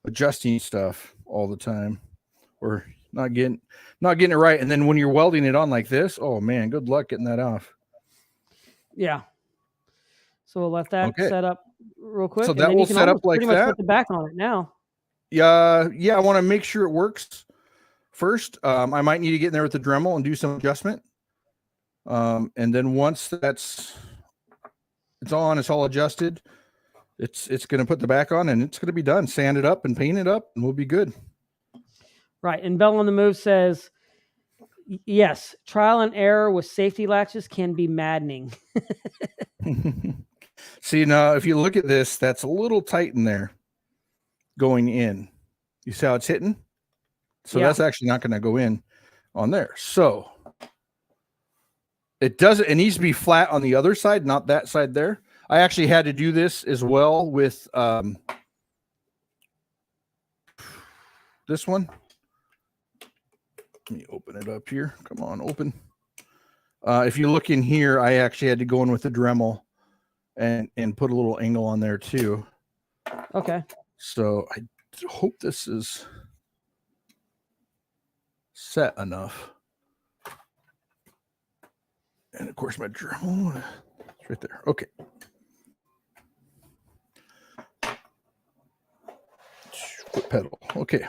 adjusting stuff all the time or not getting it right. And then when you're welding it on like this, oh man, good luck getting that off. Yeah. So we'll let that set up real quick. So that will set up like that. Pretty much put the back on it now. Yeah. I want to make sure it works first. I might need to get in there with the Dremel and do some adjustment. And then once it's on, it's all adjusted. It's going to put the back on and it's going to be done. Sand it up and paint it up and we'll be good. Right. And Bell on the Move says, yes, trial and error with safety latches can be maddening. See, now if you look at this, that's a little tight in there going in. You see how it's hitting? So that's actually not going to go in on there. So it needs to be flat on the other side, not that side there. I actually had to do this as well with this one. Let me open it up here. Come on, open. If you look in here, I actually had to go in with the Dremel and put a little angle on there too. Okay. So I hope this is set enough. And of course my Dremel, it's right there. Okay. Foot pedal. Okay.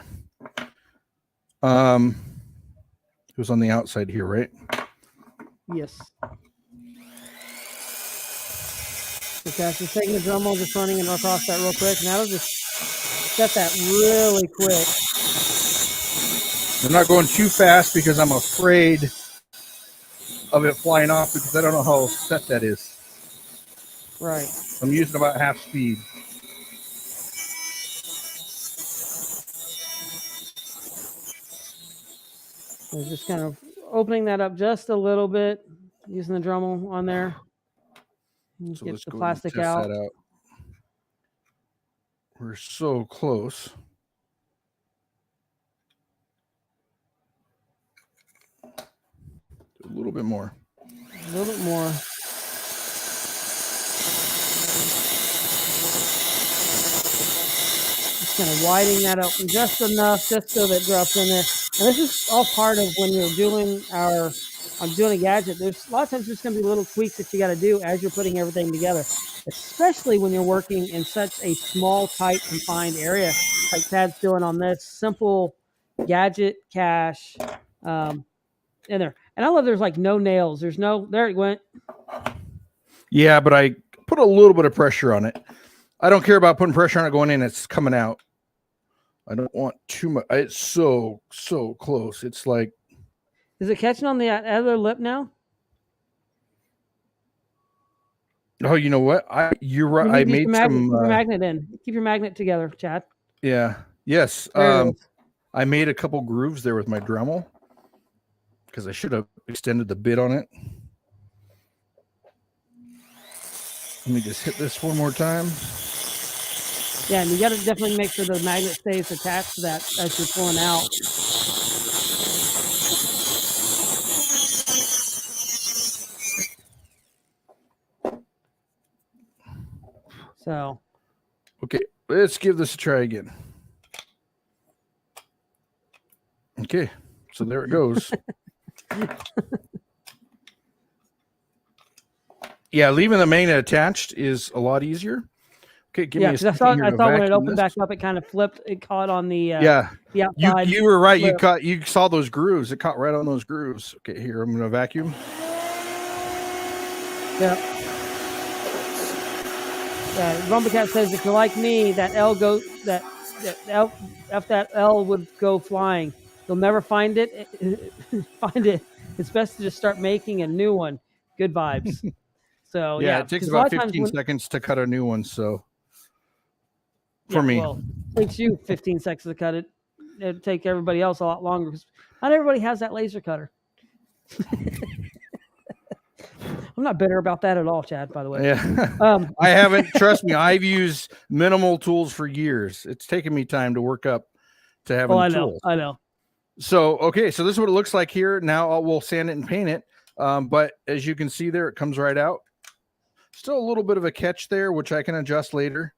It was on the outside here, right? Yes. Okay, just taking the Dremel, just running it across that real quick. Now it'll just set that really quick. I'm not going too fast because I'm afraid of it flying off because I don't know how set that is. Right. I'm using about half speed. So just kind of opening that up just a little bit, using the Dremel on there. And So get let's the go ahead and plastic test out. that out. We're so close. A little bit more. A little bit more. Just kind of widening that up just enough, just so that it drops in there. And this is all part of when you're doing I'm doing a gadget. There's a lot of times there's going to be little tweaks that you got to do as you're putting everything together, especially when you're working in such a small, tight, confined area like Tad's doing on this simple gadget cache in there. And I love there's like no nails. There it went. Yeah, but I put a little bit of pressure on it. I don't care about putting pressure on it going in. It's coming out. I don't want too much. It's so close. It's like. Is it catching on the other lip now? Oh, you know what? You're right. I made some. Keep your magnet in. Keep your magnet together, Chad. Yeah. Yes. I made a couple grooves there with my Dremel because I should have extended the bit on it. Let me just hit this one more time. Yeah, and you got to definitely make sure the magnet stays attached to that as you're pulling out. So. Okay, let's give this a try again. Okay, so there it goes. Yeah, leaving the magnet attached is a lot easier. Okay, give me a second. I thought when it opened back up, it kind of flipped. It caught on the the outside. You were right. Flip. You saw those grooves. It caught right on those grooves. Okay, here I'm going to vacuum. Yeah. Rumblecat says if you're like me, that L would go flying. You'll never find it. It's best to just start making a new one. Good vibes. So yeah, it takes about 15 seconds to cut a new one. So for me, well, it takes you 15 seconds to cut it. It'd take everybody else a lot longer because not everybody has that laser cutter. I'm not bitter about that at all, Chad, by the way. Yeah. I haven't. Trust me, I've used minimal tools for years. It's taken me time to work up to having the tools. I know. So, okay. So this is what it looks like here. Now we'll sand it and paint it. But as you can see there, it comes right out. Still a little bit of a catch there, which I can adjust later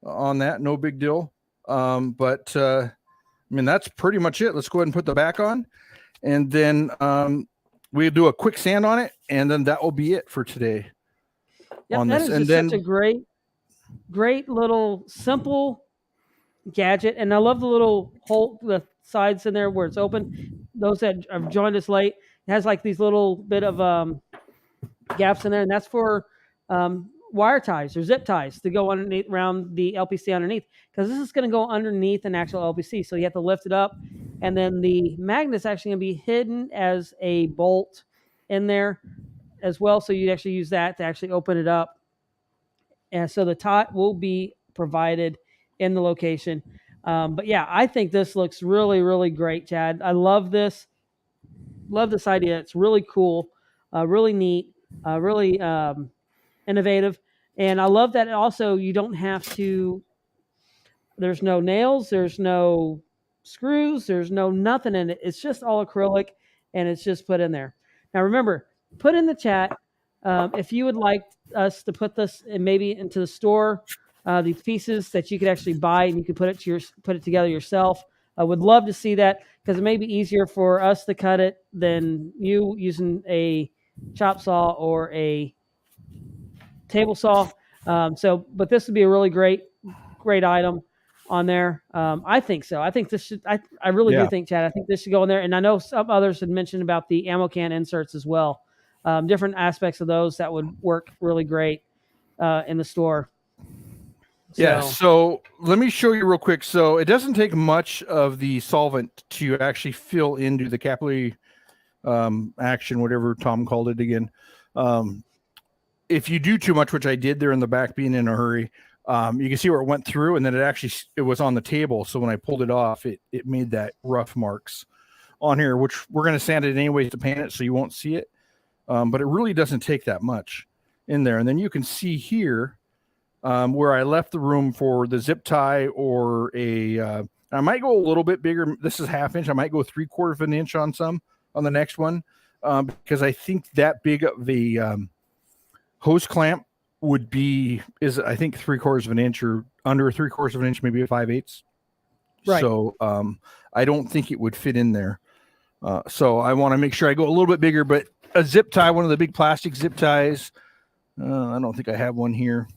on that. No big deal. But I mean, that's pretty much it. Let's go ahead and put the back on. And then we'll do a quick sand on it. And then that will be it for today. Yeah, that is such a great little simple gadget. And I love the little hole, the sides in there where it's open. Those that have joined us late, it has like these little bit of gaps in there. And that's for wire ties or zip ties to go underneath around the LPC underneath, because this is going to go underneath an actual LPC. So you have to lift it up, and then the magnet's actually going to be hidden as a bolt in there as well. So you'd actually use that to actually open it up. And so the tie will be provided in the location. But yeah, I think this looks really, really great, Chad. I love this. Love this idea. It's really cool, really neat, really innovative. And I love that also you don't have to, there's no nails, there's no screws, there's no nothing in it. It's just all acrylic and it's just put in there. Now remember, put in the chat if you would like us to put this maybe into the store, these pieces that you could actually buy and you could put it together yourself. I would love to see that because it may be easier for us to cut it than you using a chop saw or a table saw. But this would be a really great item on there. I think so. I think this should, I really do think, Chad, I think this should go in there. And I know some others had mentioned about the ammo can inserts as well. Different aspects of those that would work really great in the store. So let me show you real quick. So it doesn't take much of the solvent to actually fill into the capillary action, whatever Tom called it again. If you do too much, which I did there in the back being in a hurry, you can see where it went through, and then it was on the table. So when I pulled it off, it made that rough marks on here, which we're going to sand it anyways to paint it so you won't see it. But it really doesn't take that much in there. And then you can see here where I left the room for the zip tie or I might go a little bit bigger. This is 1/2 inch. I might go 3/4 of an inch on the next one because I think that big of a hose clamp is I think 3/4 of an inch or under 3/4 of an inch, maybe a 5/8. Right. So I don't think it would fit in there. So I want to make sure I go a little bit bigger, but a zip tie, one of the big plastic zip ties. I don't think I have one here.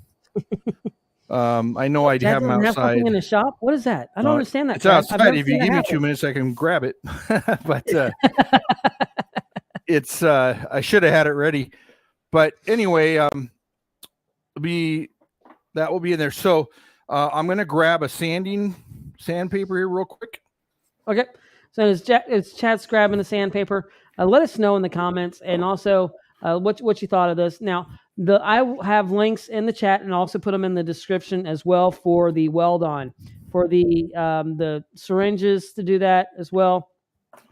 I know I have them outside. In the shop. What is that? I don't understand that. It's outside. If you give me 2 minutes, I can grab it. But it's I should have had it ready. But anyway, that will be in there. So I'm going to grab a sandpaper here real quick. Okay. So it's Chad's grabbing the sandpaper. Let us know in the comments, and also what you thought of this. Now, I have links in the chat, and also put them in the description as well for the weld on, for the syringes to do that as well,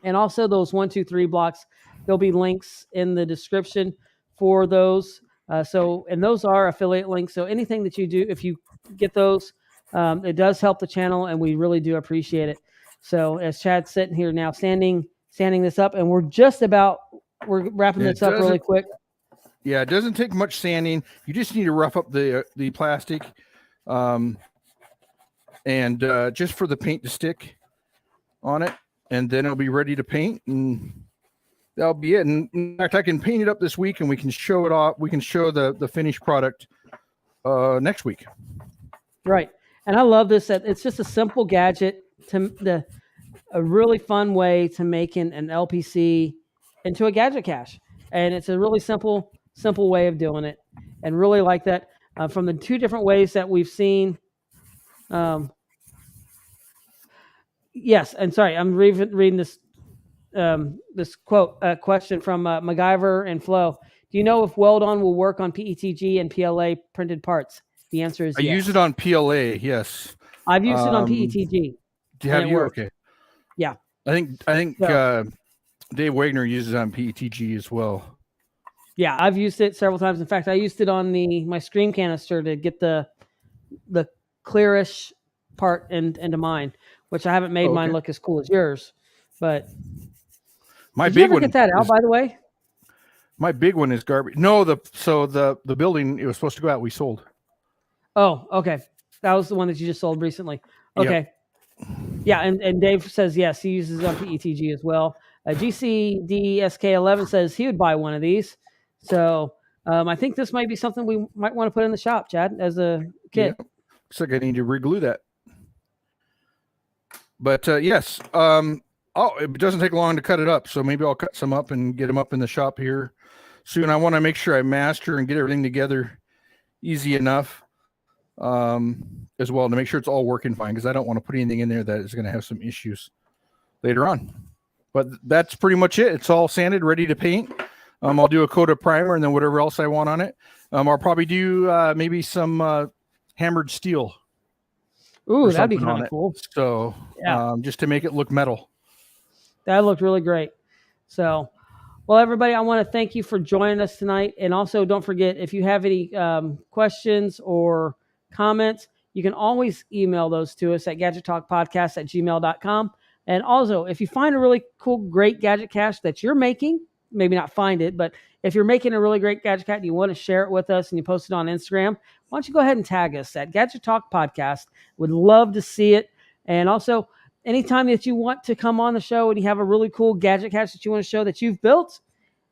and also those 1, 2, 3 blocks. There'll be links in the description for those. And those are affiliate links. So anything that you do, if you get those, it does help the channel, and we really do appreciate it. So as Chad's sitting here now, sanding this up, and we're wrapping this up really quick. Yeah, it doesn't take much sanding. You just need to rough up the plastic, and just for the paint to stick on it, and then it'll be ready to paint, and that'll be it. And in fact, I can paint it up this week, and we can show it off. We can show the finished product next week. Right, and I love this. That it's just a simple gadget a really fun way to make an LPC into a gadget cache, and it's a really simple way of doing it, and really like that from the 2 different ways that we've seen. Yes, and sorry, I'm reading this this question from MacGyver and Flo. Do you know if Weld-On will work on PETG and PLA printed parts? The answer is yes. I use it on PLA. Yes, I've used it on PETG. Have you? Okay. Yeah. I think Dave Wagner uses it on PETG as well. Yeah, I've used it several times. In fact, I used it on my screen canister to get the clearish part into mine, which I haven't made mine look as cool as yours. But did you ever get that out, by the way? My big one is garbage. No, the building it was supposed to go out, we sold. Oh, okay. That was the one that you just sold recently. Okay. Yep. Yeah, and Dave says yes, he uses it on PETG as well. GCDSK11 says he would buy one of these. So I think this might be something we might want to put in the shop, Chad, as a kit. Yeah. Looks like I need to reglue that. But yes, it doesn't take long to cut it up. So maybe I'll cut some up and get them up in the shop here soon. I want to make sure I master and get everything together easy enough as well to make sure it's all working fine, because I don't want to put anything in there that is going to have some issues later on. But that's pretty much it. It's all sanded, ready to paint. I'll do a coat of primer and then whatever else I want on it. I'll probably do maybe some hammered steel. Ooh, that'd be kind of cool. So just to make it look metal. That looked really great. So, well, everybody, I want to thank you for joining us tonight. And also, don't forget, if you have any questions or comments, you can always email those to us at gadgettalkpodcast@gmail.com. And also, if you find a really cool, great gadget cache that you're making, maybe not find it, but if you're making a really great gadget cache and you want to share it with us and you post it on Instagram, why don't you go ahead and tag us at Gadget Talk Podcast. Would love to see it. And also, anytime that you want to come on the show and you have a really cool gadget cache that you want to show that you've built,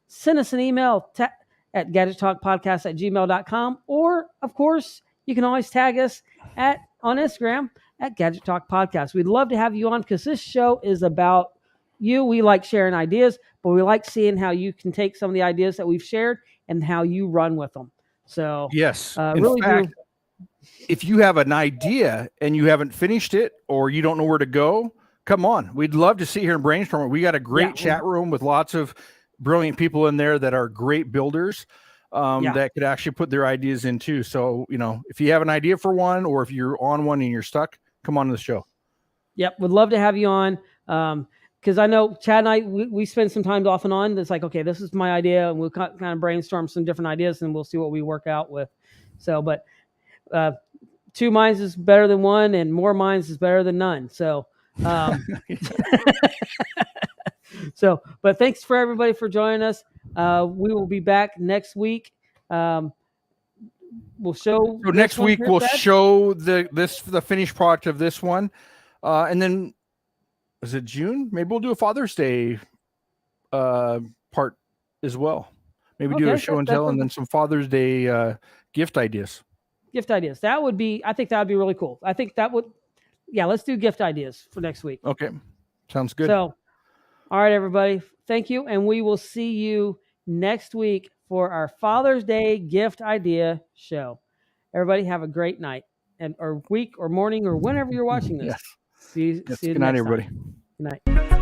send us an email at gadgettalkpodcast@gmail.com. Or, of course, you can always tag us on Instagram at Gadget Talk Podcast. We'd love to have you on because this show is about you. We like sharing ideas, but we like seeing how you can take some of the ideas that we've shared and how you run with them. So yes, in fact, if you have an idea and you haven't finished it or you don't know where to go, come on. We'd love to sit here and brainstorm it. We got a great chat room with lots of brilliant people in there that are great builders that could actually put their ideas in too. So, if you have an idea for one, or if you're on one and you're stuck, come on to the show. Yep. Would love to have you on. because I know Chad and I, we spend some time off and on. It's like, okay, this is my idea, and we'll kind of brainstorm some different ideas, and we'll see what we work out with. So, but 2 minds is better than 1, and more minds is better than none. So, but thanks for everybody for joining us. We will be back next week. We'll show. So next week we'll show the finished product of this one, and then is it June? Maybe we'll do a Father's Day part as well. Maybe do a show and tell, and then some Father's Day gift ideas. Gift ideas. That would be. I think that would be really cool. I think that would. Yeah, let's do gift ideas for next week. Okay, sounds good. So, all right, everybody. Thank you, and we will see you next week for our Father's Day gift idea show. Everybody have a great night or week or morning or whenever you're watching this. Yes. See you good night, everybody. Good night.